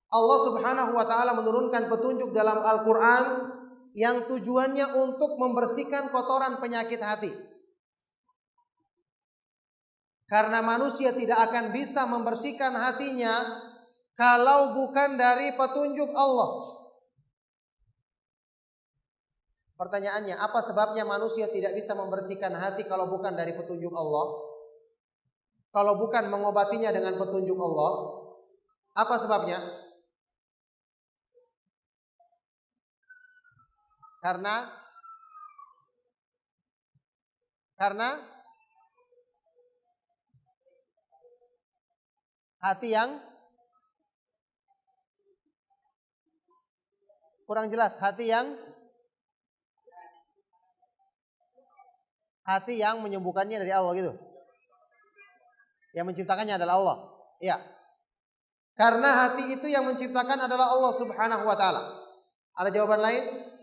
Allah subhanahu wa ta'ala menurunkan petunjuk dalam Al-Quran yang tujuannya untuk membersihkan kotoran penyakit hati. Karena manusia tidak akan bisa membersihkan hatinya kalau bukan dari petunjuk Allah. Pertanyaannya, apa sebabnya manusia tidak bisa membersihkan hati kalau bukan dari petunjuk Allah? Kalau bukan mengobatinya dengan petunjuk Allah, apa sebabnya? Karena hati yang kurang jelas, hati yang menyembuhkannya dari Allah gitu. Yang menciptakannya adalah Allah. Iya. Karena hati itu yang menciptakan adalah Allah Subhanahu wa taala. Ada jawaban lain?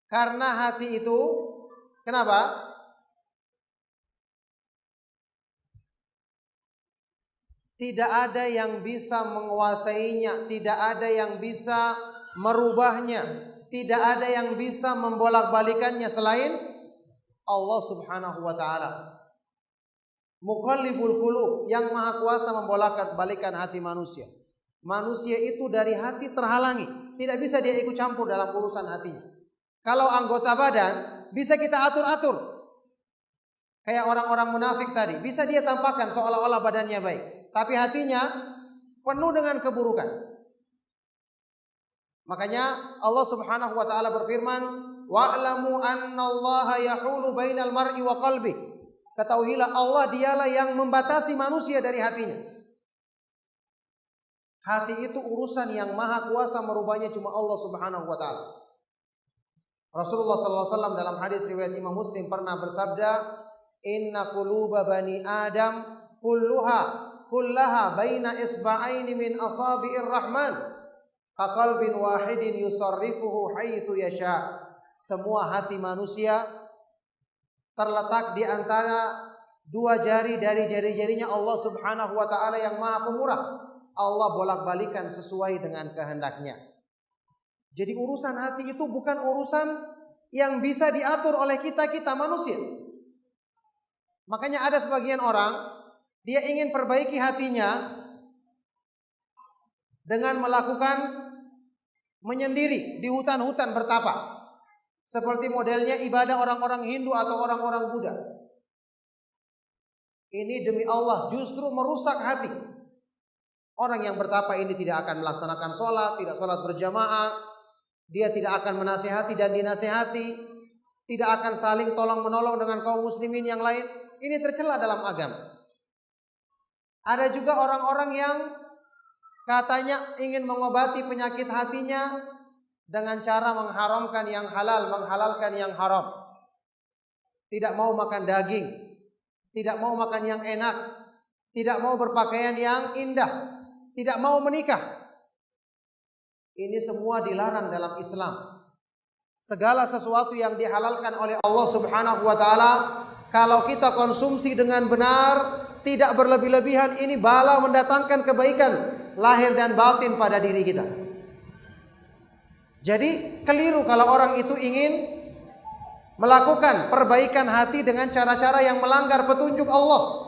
Karena hati itu kenapa? Tidak ada yang bisa menguasainya, tidak ada yang bisa merubahnya, tidak ada yang bisa membolak-balikannya selain Allah Subhanahu wa taala. Muqallibul qulub, yang maha kuasa membolak-balikan hati manusia. Manusia itu dari hati terhalangi, tidak bisa dia ikut campur dalam urusan hatinya. Kalau anggota badan bisa kita atur-atur. Kayak orang-orang munafik tadi, bisa dia tampakkan seolah-olah badannya baik, tapi hatinya penuh dengan keburukan. Makanya Allah Subhanahu wa taala berfirman, "Wa'lamu annallaha yahulu bainal mar'i wa qalbi." Ketahuilah Allah dialah yang membatasi manusia dari hatinya. Hati itu urusan yang maha kuasa merubahnya cuma Allah Subhanahu wa taala. Rasulullah SAW dalam hadis riwayat Imam Muslim pernah bersabda, "Inna quluba bani Adam kullaha baina isba'aini min asabi'ir rahman, kaqalbin wahidin yusarrifuhu haitsu yasha." Semua hati manusia terletak di antara dua jari dari jari-jarinya Allah Subhanahu wa taala yang Maha Pemurah. Allah bolak-balikan sesuai dengan kehendaknya. Jadi urusan hati itu bukan urusan yang bisa diatur oleh kita manusia. Makanya ada sebagian orang, dia ingin perbaiki hatinya dengan melakukan menyendiri di hutan-hutan bertapa. Seperti modelnya ibadah orang-orang Hindu atau orang-orang Buddha. Ini demi Allah justru merusak hati. Orang yang bertapa ini tidak akan melaksanakan sholat, tidak sholat berjamaah. Dia tidak akan menasihati dan dinasihati, tidak akan saling tolong-menolong dengan kaum muslimin yang lain. Ini tercela dalam agama. Ada juga orang-orang yang katanya ingin mengobati penyakit hatinya dengan cara mengharamkan yang halal, menghalalkan yang haram. Tidak mau makan daging, tidak mau makan yang enak, tidak mau berpakaian yang indah, tidak mau menikah. Ini semua dilarang dalam Islam. Segala sesuatu yang dihalalkan oleh Allah Subhanahu wa taala, kalau kita konsumsi dengan benar, tidak berlebih-lebihan, ini bala mendatangkan kebaikan lahir dan batin pada diri kita. Jadi keliru kalau orang itu ingin melakukan perbaikan hati dengan cara-cara yang melanggar petunjuk Allah.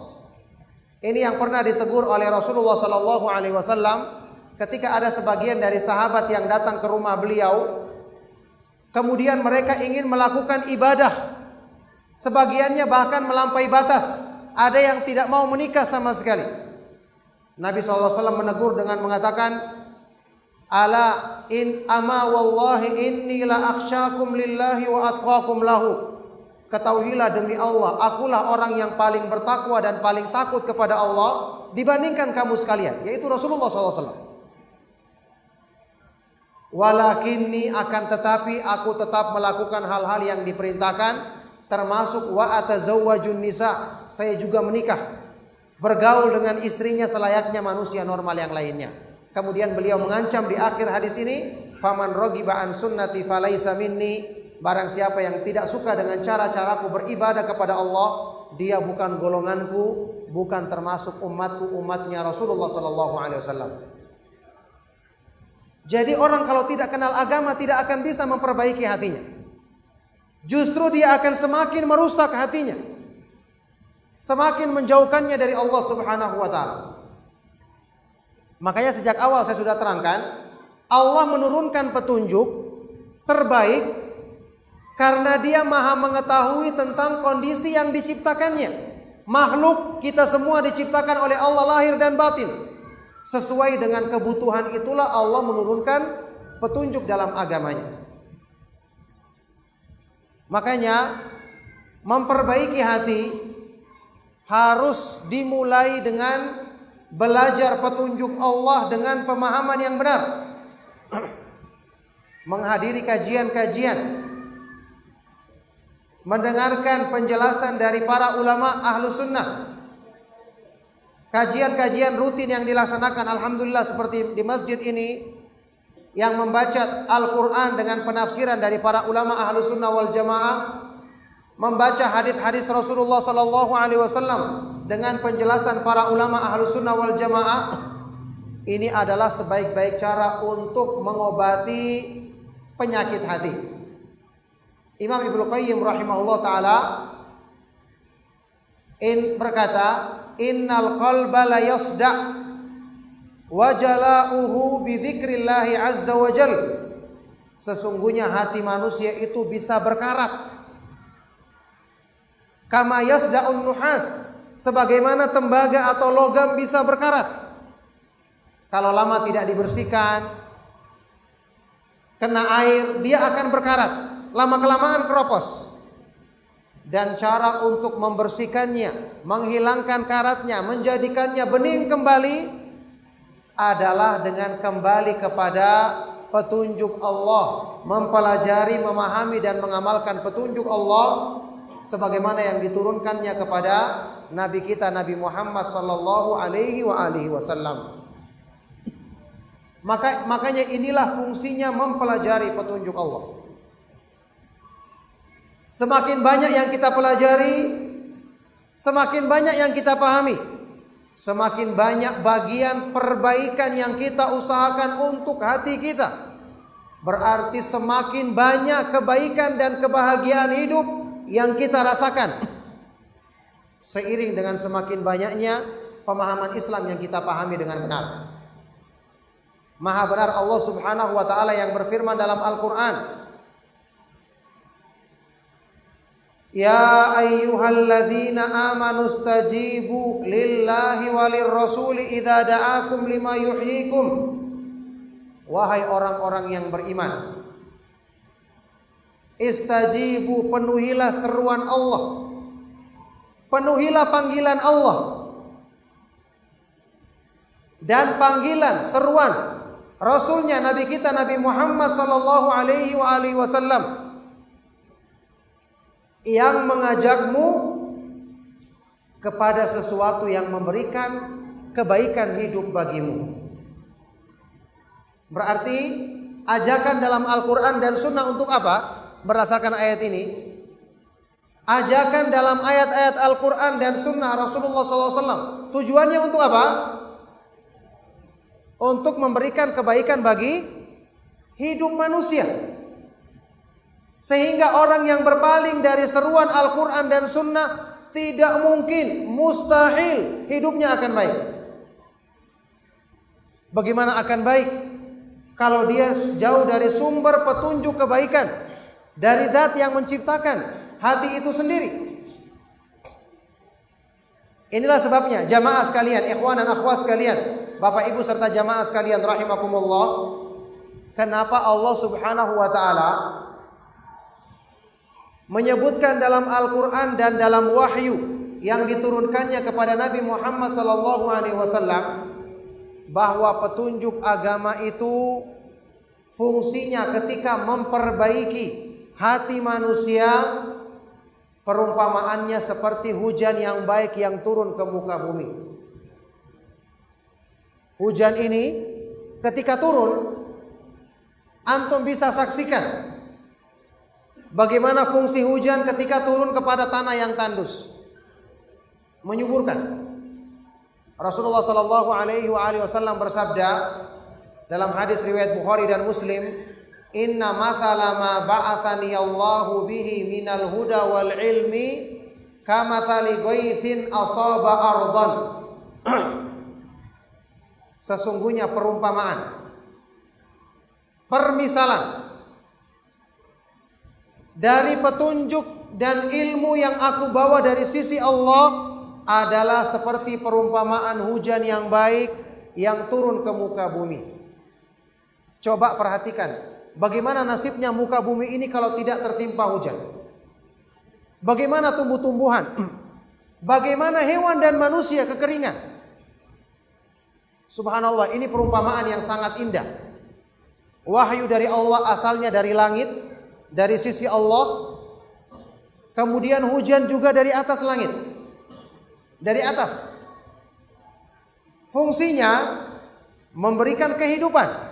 Ini yang pernah ditegur oleh Rasulullah sallallahu alaihi wasallam ketika ada sebagian dari sahabat yang datang ke rumah beliau, kemudian mereka ingin melakukan ibadah, sebagiannya bahkan melampaui batas, ada yang tidak mau menikah sama sekali. Nabi SAW menegur dengan mengatakan, "Ala in ama wallahi inni la akhsyakum lillahi wa atqakum lahu." ketahuilah demi Allah, akulah orang yang paling bertakwa dan paling takut kepada Allah dibandingkan kamu sekalian, yaitu Rasulullah SAW. Walakinni, akan tetapi aku tetap melakukan hal-hal yang diperintahkan, termasuk wa atazawwajun nisa, saya juga menikah, bergaul dengan istrinya selayaknya manusia normal yang lainnya. Kemudian beliau mengancam di akhir hadis ini, faman raghiba an sunnati falaisa minni, barang siapa yang tidak suka dengan cara-caraku beribadah kepada Allah, dia bukan golonganku, bukan termasuk umatku, umatnya Rasulullah sallallahu alaihi wasallam. Jadi orang kalau tidak kenal agama tidak akan bisa memperbaiki hatinya. Justru dia akan semakin merusak hatinya, semakin menjauhkannya dari Allah Subhanahu wa taala. Makanya sejak awal saya sudah terangkan, Allah menurunkan petunjuk terbaik karena Dia Maha mengetahui tentang kondisi yang diciptakannya. Makhluk kita semua diciptakan oleh Allah lahir dan batin. Sesuai dengan kebutuhan itulah Allah menurunkan petunjuk dalam agamanya. Makanya memperbaiki hati harus dimulai dengan belajar petunjuk Allah dengan pemahaman yang benar. Menghadiri kajian-kajian, mendengarkan penjelasan dari para ulama ahlu sunnah. Kajian-kajian rutin yang dilaksanakan, alhamdulillah, seperti di masjid ini, yang membaca Al-Quran dengan penafsiran dari para ulama ahlu sunnah wal jamaah, membaca hadis-hadis Rasulullah sallallahu alaihi wasallam dengan penjelasan para ulama ahlu sunnah wal jamaah. Ini adalah sebaik-baik cara untuk mengobati penyakit hati. Imam Ibnu Qayyim rahimahullah taala berkata, innal qalba la yasda wa jala'uhu bi dzikrillahi azza wa jal. Sesungguhnya hati manusia itu bisa berkarat, kama yasda'un nuhas, sebagaimana tembaga atau logam bisa berkarat. Kalau lama tidak dibersihkan, kena air, dia akan berkarat, lama-kelamaan keropos. Dan cara untuk membersihkannya, menghilangkan karatnya, menjadikannya bening kembali adalah dengan kembali kepada petunjuk Allah, mempelajari, memahami dan mengamalkan petunjuk Allah sebagaimana yang diturunkannya kepada Nabi kita Nabi Muhammad sallallahu alaihi wasallam. Makanya inilah fungsinya mempelajari petunjuk Allah. Semakin banyak yang kita pelajari, semakin banyak yang kita pahami, semakin banyak bagian perbaikan yang kita usahakan untuk hati kita. Berarti semakin banyak kebaikan dan kebahagiaan hidup yang kita rasakan. Seiring dengan semakin banyaknya pemahaman Islam yang kita pahami dengan benar. Maha benar Allah Subhanahu wa taala yang berfirman dalam Al-Qur'an, ya ayyuhalladzina amanu stajibu lillahi walir rasuli idza da'akum lima yuhyikum. Wahai orang-orang yang beriman, istajibu, penuhilah seruan Allah, penuhilah panggilan Allah. Dan panggilan, seruan Rasulnya Nabi kita Nabi Muhammad sallallahu alaihi wasallam yang mengajakmu kepada sesuatu yang memberikan kebaikan hidup bagimu. Berarti ajakan dalam Al-Quran dan Sunnah untuk apa? Berdasarkan ayat ini, ajakan dalam ayat-ayat Al-Quran dan Sunnah Rasulullah SAW tujuannya untuk apa? Untuk memberikan kebaikan bagi hidup manusia. Sehingga orang yang berpaling dari seruan Al-Quran dan Sunnah tidak mungkin, mustahil hidupnya akan baik. Bagaimana akan baik kalau dia jauh dari sumber petunjuk kebaikan dari Zat yang menciptakan hati itu sendiri? Inilah sebabnya jamaah sekalian, ikhwan dan akhwat sekalian, Bapak Ibu serta jamaah sekalian rahimakumullah, kenapa Allah Subhanahu wa taala menyebutkan dalam Al-Quran dan dalam wahyu yang diturunkannya kepada Nabi Muhammad SAW bahwa petunjuk agama itu fungsinya ketika memperbaiki hati manusia, perumpamaannya seperti hujan yang baik yang turun ke muka bumi. Hujan ini ketika turun, antum bisa saksikan bagaimana fungsi hujan ketika turun kepada tanah yang tandus, menyuburkan. Rasulullah Shallallahu Alaihi Wasallam bersabda dalam hadis riwayat Bukhari dan Muslim, Inna mathala ma ba'athani Allahu bihi minal huda wal ilmi kamathali ghaithin asaba ardan. Sesungguhnya perumpamaan, permisalan dari petunjuk dan ilmu yang aku bawa dari sisi Allah adalah seperti perumpamaan hujan yang baik yang turun ke muka bumi. Coba perhatikan bagaimana nasibnya muka bumi ini kalau tidak tertimpa hujan. Bagaimana tumbuh-tumbuhan, bagaimana hewan dan manusia kekeringan. Subhanallah, ini perumpamaan yang sangat indah. Wahyu dari Allah, asalnya dari langit, dari sisi Allah. Kemudian hujan juga dari atas langit, dari atas. Fungsinya memberikan kehidupan.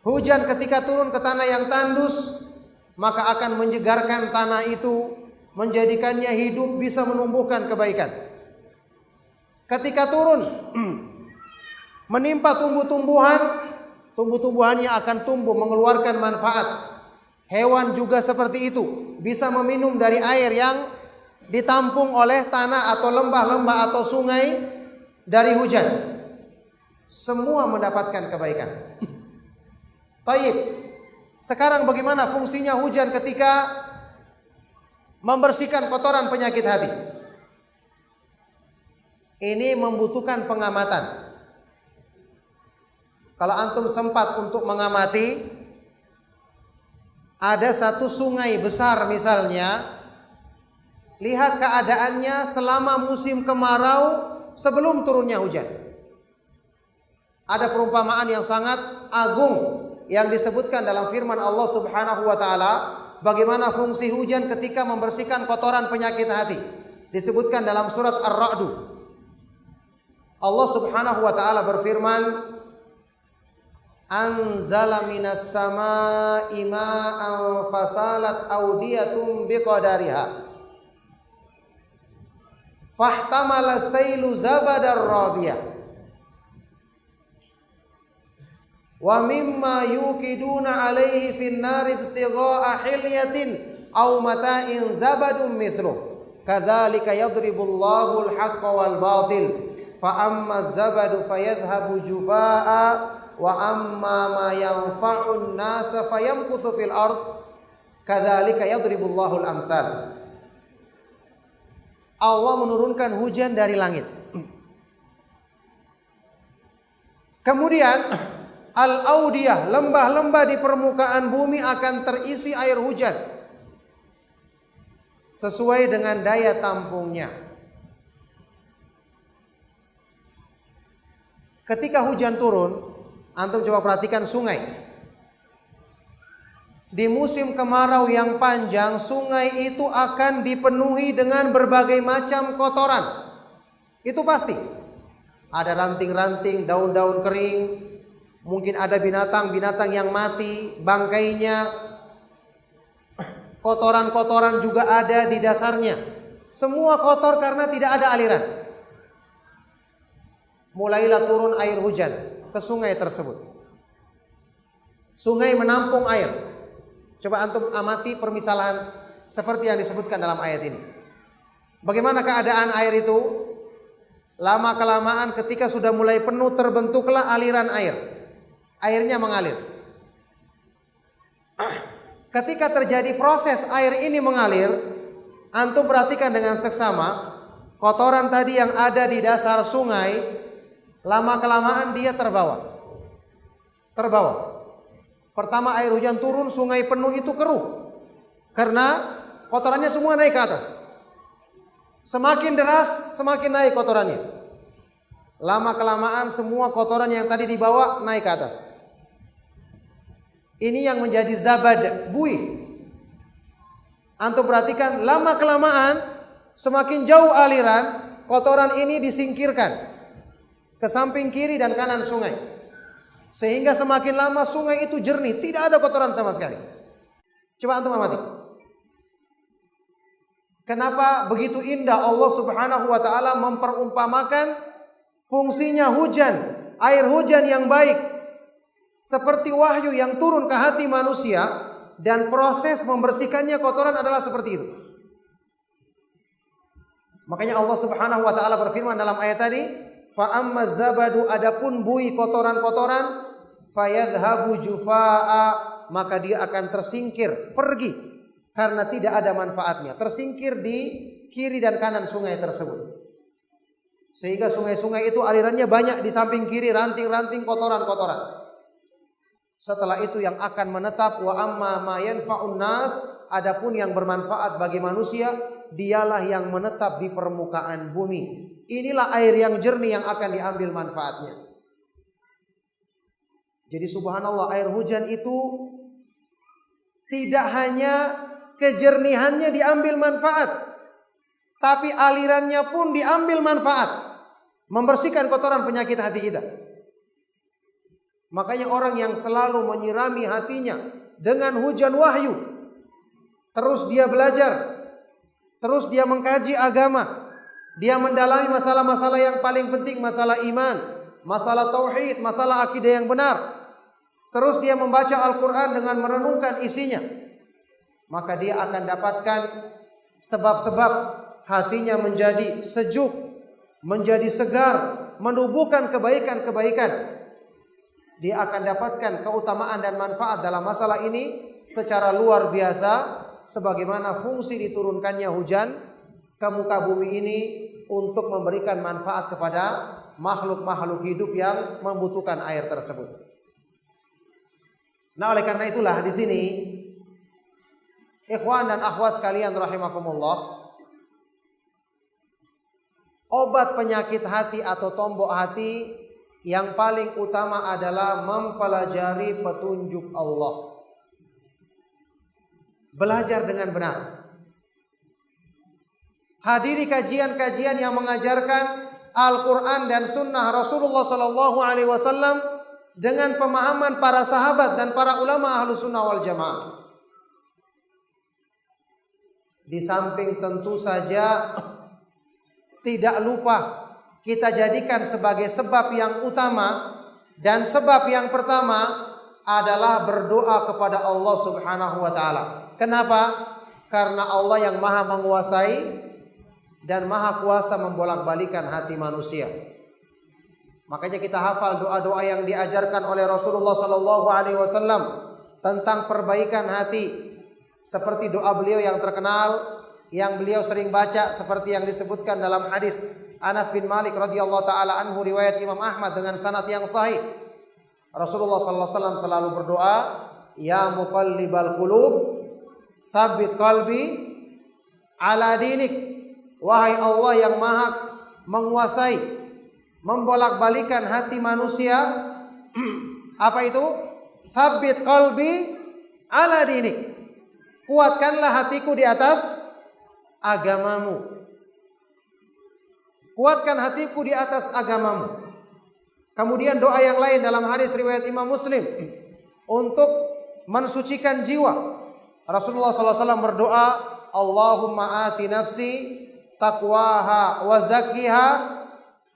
Hujan ketika turun ke tanah yang tandus, maka akan menyegarkan tanah itu, menjadikannya hidup, bisa menumbuhkan kebaikan. Ketika turun menimpa tumbuh-tumbuhan, tumbuh-tumbuhannya akan tumbuh mengeluarkan manfaat. Hewan juga seperti itu, bisa meminum dari air yang ditampung oleh tanah atau lembah-lembah atau sungai dari hujan. Semua mendapatkan kebaikan. Baik, sekarang bagaimana fungsinya hujan ketika membersihkan kotoran penyakit hati? Ini membutuhkan pengamatan. Kalau antum sempat untuk mengamati, ada satu sungai besar misalnya, lihat keadaannya selama musim kemarau sebelum turunnya hujan. Ada perumpamaan yang sangat agung yang disebutkan dalam firman Allah Subhanahu wa taala, bagaimana fungsi hujan ketika membersihkan kotoran penyakit hati. Disebutkan dalam surat Ar-Ra'd. Allah Subhanahu wa taala berfirman, anzala minas samaa'i ma'an fasalat awdiyatum biqadariha fahtamala sailu zabadar rabiyah wa mimma yuqiduna alaihi fin nari ibtigha'a hilyatin aw mata'in zabadun mithluh kadzalika yadribullahu al-haqqa wal batil fa amma az-zabadu fayadhhabu jufaa'a wa amma ma yanfa'un nasa fayamkuthu fil ard kadzalika yadribullahu al-amthal. Allah menurunkan hujan dari langit. Kemudian al-audiyah, lembah-lembah di permukaan bumi akan terisi air hujan sesuai dengan daya tampungnya. Ketika hujan turun, antum coba perhatikan sungai. Di musim kemarau yang panjang, sungai itu akan dipenuhi dengan berbagai macam kotoran. Itu pasti. Ada ranting-ranting, daun-daun kering, mungkin ada binatang-binatang yang mati, bangkainya. Kotoran-kotoran juga ada di dasarnya. Semua kotor karena tidak ada aliran. Mulailah turun air hujan ke sungai tersebut. Sungai menampung air. Coba antum amati permisalan seperti yang disebutkan dalam ayat ini. Bagaimana keadaan air itu? Lama kelamaan ketika sudah mulai penuh terbentuklah aliran air. Airnya mengalir. Ketika terjadi proses air ini mengalir, antum perhatikan dengan seksama, kotoran tadi yang ada di dasar sungai, lama kelamaan dia terbawa. Pertama air hujan turun, sungai penuh itu keruh. Karena kotorannya semua naik ke atas. Semakin deras, semakin naik kotorannya. Lama kelamaan semua kotoran yang tadi dibawa naik ke atas. Ini yang menjadi zabad, buih. Antum perhatikan, lama kelamaan semakin jauh aliran, kotoran ini disingkirkan ke samping kiri dan kanan sungai. Sehingga semakin lama sungai itu jernih, tidak ada kotoran sama sekali. Coba antum amati. Kenapa begitu indah Allah Subhanahu wa taala memperumpamakan fungsinya hujan, air hujan yang baik seperti wahyu yang turun ke hati manusia, dan proses membersihkannya kotoran adalah seperti itu. Makanya Allah Subhanahu wa taala berfirman dalam ayat tadi, fa ammaz zabadu, adapun buih kotoran-kotoran, fayadhhabu jufaa, maka dia akan tersingkir, pergi karena tidak ada manfaatnya, tersingkir di kiri dan kanan sungai tersebut. Sehingga sungai-sungai itu alirannya banyak di samping kiri, ranting-ranting kotoran-kotoran. Setelah itu yang akan menetap, wa amma ma yanfa'un nas, adapun yang bermanfaat bagi manusia, dialah yang menetap di permukaan bumi. Inilah air yang jernih yang akan diambil manfaatnya. Jadi subhanallah, air hujan itu tidak hanya kejernihannya diambil manfaat, tapi alirannya pun diambil manfaat, membersihkan kotoran penyakit hati kita. Makanya orang yang selalu menyirami hatinya dengan hujan wahyu, terus dia belajar, terus dia mengkaji agama, dia mendalami masalah-masalah yang paling penting, masalah iman, masalah tauhid, masalah akidah yang benar, terus dia membaca Al-Quran dengan merenungkan isinya, maka dia akan dapatkan sebab-sebab hatinya menjadi sejuk, menjadi segar, menumbuhkan kebaikan-kebaikan. Dia akan dapatkan keutamaan dan manfaat dalam masalah ini secara luar biasa, sebagaimana fungsi diturunkannya hujan ke muka bumi ini untuk memberikan manfaat kepada makhluk-makhluk hidup yang membutuhkan air tersebut. Nah, oleh karena itulah di sini, ikhwan dan akhwat sekalian rahimakumullah, obat penyakit hati atau tombok hati yang paling utama adalah mempelajari petunjuk Allah. Belajar dengan benar. Hadiri kajian-kajian yang mengajarkan Al-Quran dan Sunnah Rasulullah SAW dengan pemahaman para sahabat dan para ulama ahlu sunnah wal jamaah. Di samping tentu saja tidak lupa kita jadikan sebagai sebab yang utama, dan sebab yang pertama adalah berdoa kepada Allah Subhanahu wa taala. Kenapa? Karena Allah yang maha menguasai dan maha kuasa membolak-balikan hati manusia. Makanya kita hafal doa-doa yang diajarkan oleh Rasulullah sallallahu alaihi wasallam tentang perbaikan hati, seperti doa beliau yang terkenal yang beliau sering baca, seperti yang disebutkan dalam hadis Anas bin Malik radhiyallahu taala anhu riwayat Imam Ahmad dengan sanad yang sahih. Rasulullah sallallahu alaihi wasallam selalu berdoa, ya muqallibal qulub, tsabbit qalbi ala dinik. Wahai Allah yang maha menguasai, membolak-balikan hati manusia. Apa itu? Tsabbit qalbi ala dinik. Kuatkanlah hatiku di atas agamamu. Kuatkan hatiku di atas agamamu. Kemudian doa yang lain dalam hadis riwayat Imam Muslim untuk mensucikan jiwa. Rasulullah SAW berdoa, Allahumma ati nafsi taqwaha wa zakkiha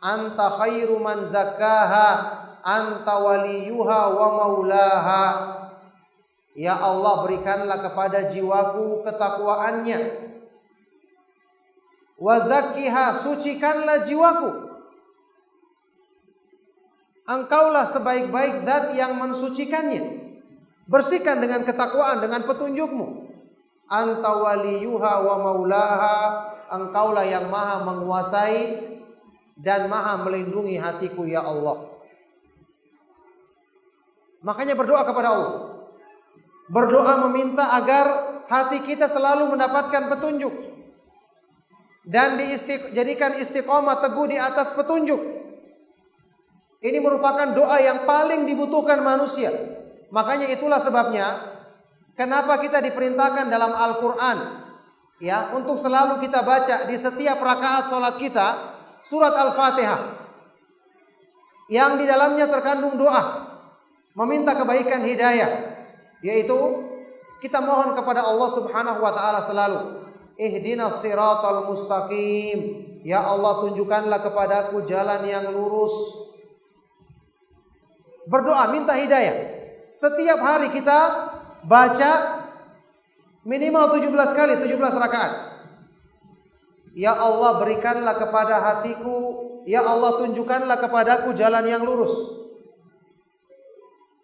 anta khairu man zakkaha anta waliyuha wa maulaha. Ya Allah, berikanlah kepada jiwaku ketakwaannya. Wa zakkiha, sucikanlah jiwaku. Engkaulah sebaik-baik zat yang mensucikannya. Bersihkan dengan ketakwaan, dengan petunjukmu. Anta waliyuha wa maulaha, engkaulah yang maha menguasai dan maha melindungi hatiku ya Allah. Makanya berdoa kepada Allah. Berdoa meminta agar hati kita selalu mendapatkan petunjuk dan dijadikan istiqomah teguh di atas petunjuk. Ini merupakan doa yang paling dibutuhkan manusia. Makanya itulah sebabnya kenapa kita diperintahkan dalam Al-Quran ya, untuk selalu kita baca di setiap rakaat sholat kita surat Al-Fatihah yang di dalamnya terkandung doa meminta kebaikan hidayah, yaitu kita mohon kepada Allah Subhanahu wa taala selalu, ihdinas siratal mustaqim, ya Allah tunjukkanlah kepadaku jalan yang lurus. Berdoa minta hidayah. Setiap hari kita baca minimal 17 kali, 17 rakaat. Ya Allah berikanlah kepada hatiku, ya Allah tunjukkanlah kepadaku jalan yang lurus.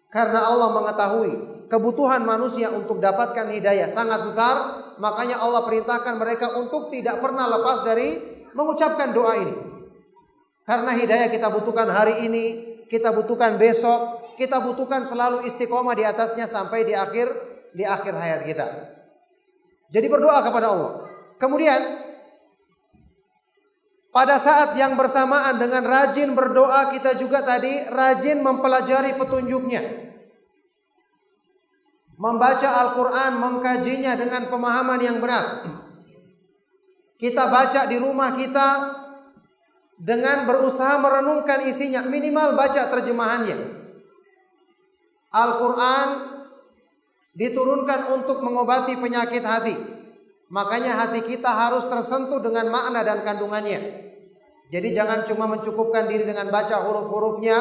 Karena Allah mengetahui kebutuhan manusia untuk dapatkan hidayah sangat besar, makanya Allah perintahkan mereka untuk tidak pernah lepas dari mengucapkan doa ini. Karena hidayah kita butuhkan hari ini, kita butuhkan besok, kita butuhkan selalu istiqomah di atasnya sampai di akhir hayat kita. Jadi berdoa kepada Allah. Kemudian pada saat yang bersamaan dengan rajin berdoa, kita juga tadi rajin mempelajari petunjuknya. Membaca Al-Quran, mengkajinya dengan pemahaman yang benar. Kita baca di rumah kita dengan berusaha merenungkan isinya, minimal baca terjemahannya. Al-Quran diturunkan untuk mengobati penyakit hati. Makanya hati kita harus tersentuh dengan makna dan kandungannya. Jadi jangan cuma mencukupkan diri dengan baca huruf-hurufnya,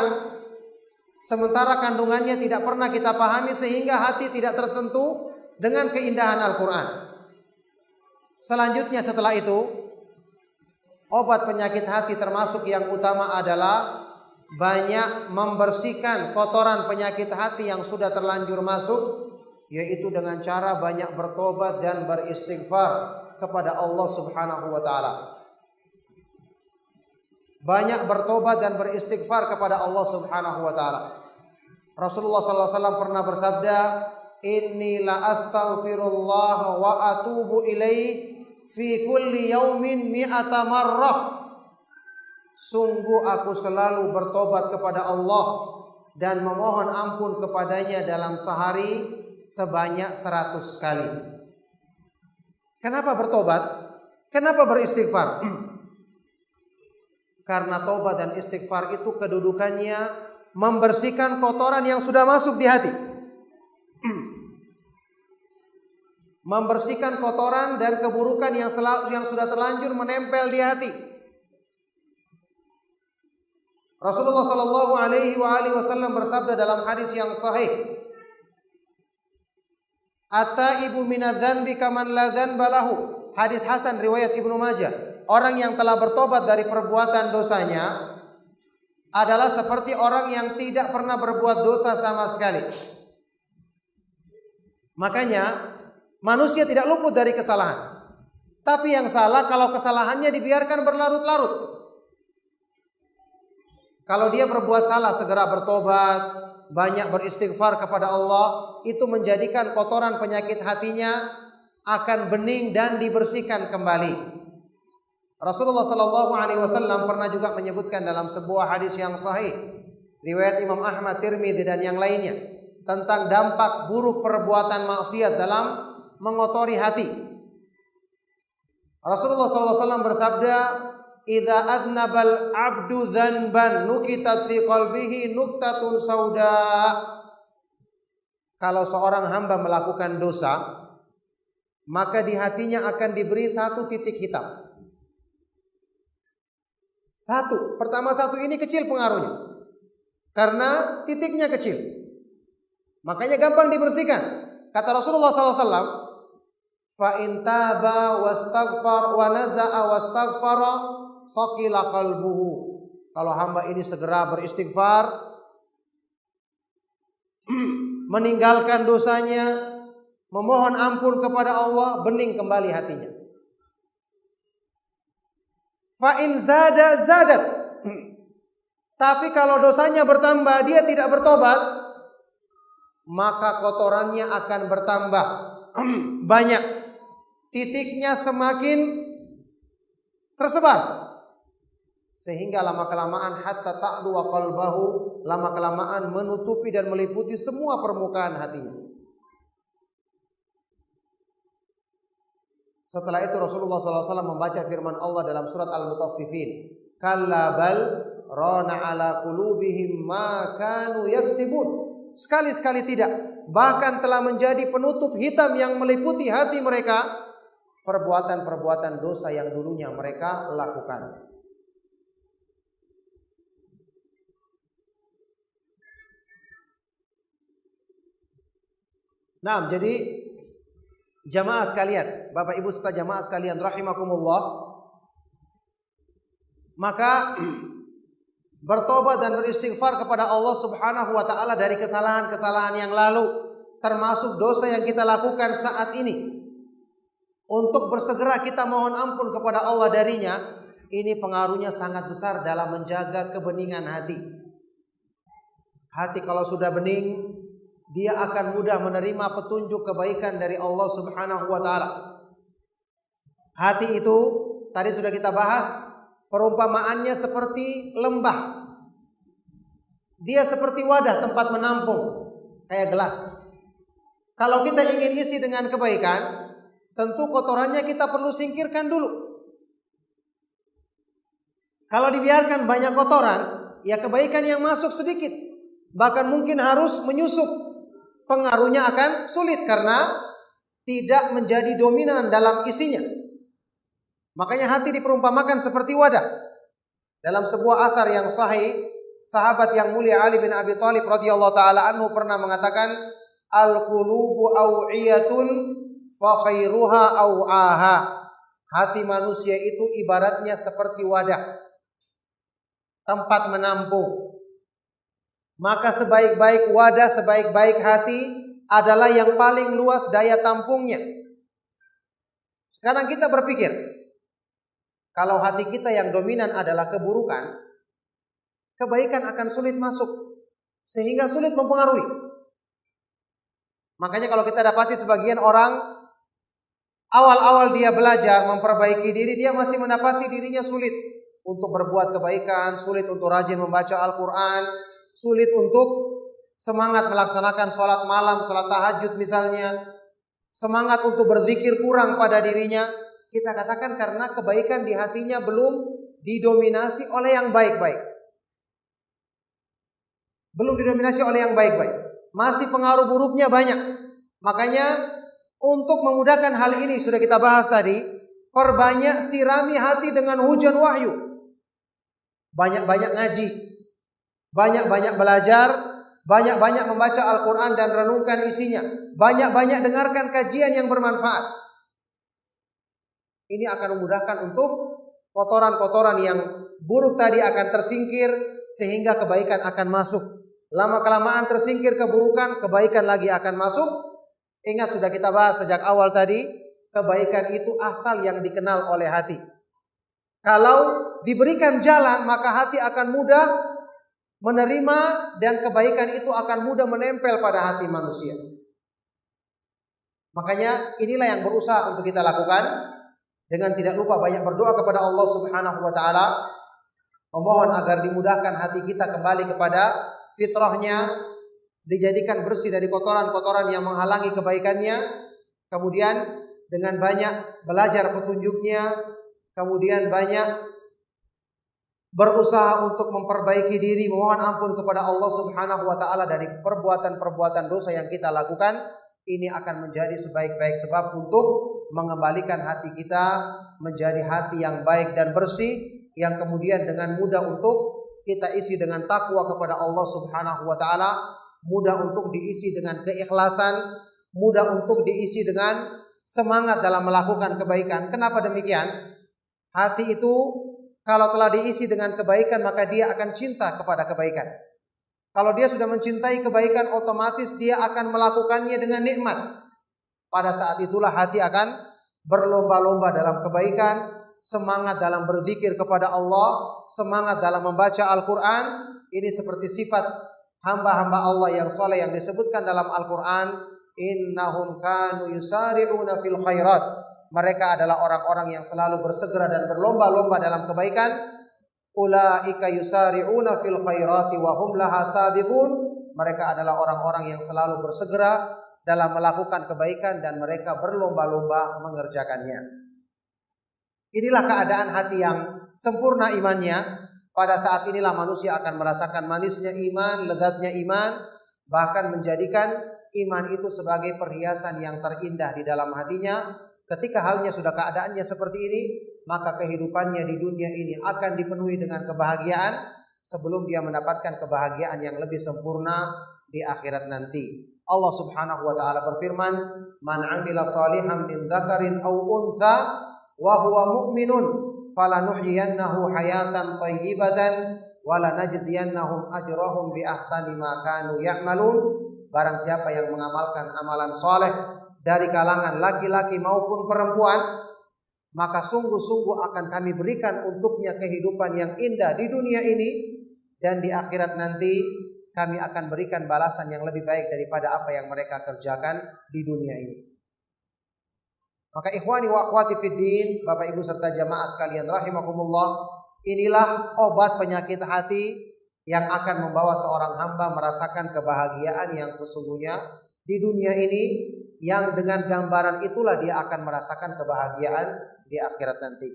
sementara kandungannya tidak pernah kita pahami sehingga hati tidak tersentuh dengan keindahan Al-Quran. Selanjutnya setelah itu, obat penyakit hati termasuk yang utama adalah banyak membersihkan kotoran penyakit hati yang sudah terlanjur masuk, yaitu dengan cara banyak bertobat dan beristighfar kepada Allah Subhanahu wa taala. Banyak bertobat dan beristighfar kepada Allah Subhanahu wa taala. Rasulullah sallallahu alaihi wasallam pernah bersabda, "Inni la astaghfirullah wa atubu ilaihi fi kulli yaumin mi'ata marrah." Sungguh aku selalu bertobat kepada Allah dan memohon ampun kepadanya dalam sehari sebanyak 100 kali. Kenapa bertobat? Kenapa beristighfar? Karena tobat dan istighfar itu kedudukannya membersihkan kotoran yang sudah masuk di hati. Membersihkan kotoran dan keburukan yang sudah terlanjur menempel di hati. Rasulullah sallallahu alaihi wasallam bersabda dalam hadis yang sahih, "At-taibu minadz-dzanbi kaman la dzanba lahu." Hadis hasan riwayat Ibnu Majah. Orang yang telah bertobat dari perbuatan dosanya adalah seperti orang yang tidak pernah berbuat dosa sama sekali. Makanya manusia tidak luput dari kesalahan. Tapi yang salah kalau kesalahannya dibiarkan berlarut-larut. Kalau dia berbuat salah, segera bertobat, banyak beristighfar kepada Allah, itu menjadikan kotoran penyakit hatinya akan bening dan dibersihkan kembali. Rasulullah sallallahu alaihi wasallam pernah juga menyebutkan dalam sebuah hadis yang sahih, riwayat Imam Ahmad, Tirmidzi dan yang lainnya, tentang dampak buruk perbuatan maksiat dalam mengotori hati. Rasulullah sallallahu alaihi wasallam bersabda, "Idza adnabal 'abdu dzanban nukitat fi qalbihi nuktatun sauda." Kalau seorang hamba melakukan dosa, maka di hatinya akan diberi satu titik hitam. Pertama satu ini kecil pengaruhnya, karena titiknya kecil, makanya gampang dibersihkan. Kata Rasulullah SAW, "Fa in taba wastaghfar wa naza'a wastaghfara saqila qalbuhu." Kalau hamba ini segera beristighfar, meninggalkan dosanya, memohon ampun kepada Allah, bening kembali hatinya. Fa in zada zadat. Tapi kalau dosanya bertambah, dia tidak bertobat, maka kotorannya akan bertambah. banyak, titiknya semakin tersebar, sehingga lama-kelamaan hatta ta'lu wa qalbahu, lama-kelamaan menutupi dan meliputi semua permukaan hatinya. Setelah itu Rasulullah SAW membaca firman Allah dalam surat Al-Mutaffifin, kalla bal rana ala qulubihim ma kanu yaksibun. Sekali-sekali tidak, bahkan telah menjadi penutup hitam yang meliputi hati mereka perbuatan-perbuatan dosa yang dulunya mereka lakukan. Nah, jadi jamaah sekalian, Bapak Ibu serta jamaah sekalian rahimakumullah, maka bertobat dan beristighfar kepada Allah Subhanahu wa taala dari kesalahan-kesalahan yang lalu, termasuk dosa yang kita lakukan saat ini. Untuk bersegera kita mohon ampun kepada Allah darinya, ini pengaruhnya sangat besar dalam menjaga kebeningan hati. Hati kalau sudah bening, dia akan mudah menerima petunjuk kebaikan dari Allah Subhanahu wa taala. Hati itu tadi sudah kita bahas, perumpamaannya seperti lembah. Dia seperti wadah tempat menampung, kayak gelas. Kalau kita ingin isi dengan kebaikan, tentu kotorannya kita perlu singkirkan dulu. Kalau dibiarkan banyak kotoran, ya kebaikan yang masuk sedikit, bahkan mungkin harus menyusup. Pengaruhnya akan sulit karena tidak menjadi dominan dalam isinya. Makanya hati diperumpamakan seperti wadah. Dalam sebuah athar yang sahih, sahabat yang mulia Ali bin Abi Thalib radhiyallahu taala anhu pernah mengatakan, al-qulubu aw'iyatun fa khairuha aw'aha. Hati manusia itu ibaratnya seperti wadah, tempat menampung. Maka sebaik-baik wadah, sebaik-baik hati adalah yang paling luas daya tampungnya. Sekarang kita berpikir, kalau hati kita yang dominan adalah keburukan, kebaikan akan sulit masuk, sehingga sulit mempengaruhi. Makanya kalau kita dapati sebagian orang, awal-awal dia belajar memperbaiki diri, dia masih mendapati dirinya sulit untuk berbuat kebaikan, sulit untuk rajin membaca Al-Quran, sulit untuk semangat melaksanakan sholat malam, sholat tahajud misalnya, semangat untuk berzikir kurang pada dirinya. Kita katakan karena kebaikan di hatinya belum didominasi oleh yang baik-baik. Belum didominasi oleh yang baik-baik. Masih pengaruh buruknya banyak. Makanya untuk memudahkan hal ini sudah kita bahas tadi, perbanyak sirami hati dengan hujan wahyu. Banyak-banyak ngaji, banyak-banyak belajar, banyak-banyak membaca Al-Quran dan renungkan isinya, banyak-banyak dengarkan kajian yang bermanfaat. Ini akan memudahkan untuk kotoran-kotoran yang buruk tadi akan tersingkir, sehingga kebaikan akan masuk. Lama-kelamaan tersingkir keburukan, kebaikan lagi akan masuk. Ingat sudah kita bahas sejak awal tadi, kebaikan itu asal yang dikenal oleh hati. Kalau diberikan jalan, maka hati akan mudah menerima dan kebaikan itu akan mudah menempel pada hati manusia. Makanya inilah yang berusaha untuk kita lakukan, dengan tidak lupa banyak berdoa kepada Allah Subhanahu wa taala, memohon agar dimudahkan hati kita kembali kepada fitrahnya, dijadikan bersih dari kotoran-kotoran yang menghalangi kebaikannya. Kemudian dengan banyak belajar petunjuknya, kemudian banyak berusaha untuk memperbaiki diri, memohon ampun kepada Allah Subhanahu wa taala dari perbuatan-perbuatan dosa yang kita lakukan. Ini akan menjadi sebaik-baik sebab untuk mengembalikan hati kita menjadi hati yang baik dan bersih, yang kemudian dengan mudah untuk kita isi dengan takwa kepada Allah Subhanahu wa taala, mudah untuk diisi dengan keikhlasan, mudah untuk diisi dengan semangat dalam melakukan kebaikan. Kenapa demikian? Hati itu kalau telah diisi dengan kebaikan, maka dia akan cinta kepada kebaikan. Kalau dia sudah mencintai kebaikan, otomatis dia akan melakukannya dengan nikmat. Pada saat itulah hati akan berlomba-lomba dalam kebaikan, semangat dalam berzikir kepada Allah, semangat dalam membaca Al-Quran. Ini seperti sifat hamba-hamba Allah yang soleh yang disebutkan dalam Al-Quran. innahum kanu yusari'una fil khairat. Mereka adalah orang-orang yang selalu bersegera dan berlomba-lomba dalam kebaikan. Ulaika yusari'una fil khairati wa hum laha sabiqun. Mereka adalah orang-orang yang selalu bersegera dalam melakukan kebaikan dan mereka berlomba-lomba mengerjakannya. Inilah keadaan hati yang sempurna imannya. Pada saat inilah manusia akan merasakan manisnya iman, lezatnya iman, bahkan menjadikan iman itu sebagai perhiasan yang terindah di dalam hatinya. Ketika halnya sudah keadaannya seperti ini, maka kehidupannya di dunia ini akan dipenuhi dengan kebahagiaan sebelum dia mendapatkan kebahagiaan yang lebih sempurna di akhirat nanti. Allah Subhanahu wa taala berfirman, "Man 'amila shalihan min dzakarin aw untha wa huwa mu'minun falanuhyiyannahu hayatan thayyibatan wa lanajziyannahum ajrahum bi ahsani ma kanu ya'malun." Barang siapa yang mengamalkan amalan saleh dari kalangan laki-laki maupun perempuan, maka sungguh-sungguh akan kami berikan untuknya kehidupan yang indah di dunia ini, dan di akhirat nanti kami akan berikan balasan yang lebih baik daripada apa yang mereka kerjakan di dunia ini. Maka ikhwani wa akhwati fiddin, Bapak Ibu serta jamaah sekalian rahimakumullah, inilah obat penyakit hati yang akan membawa seorang hamba merasakan kebahagiaan yang sesungguhnya di dunia ini, yang dengan gambaran itulah dia akan merasakan kebahagiaan di akhirat nanti.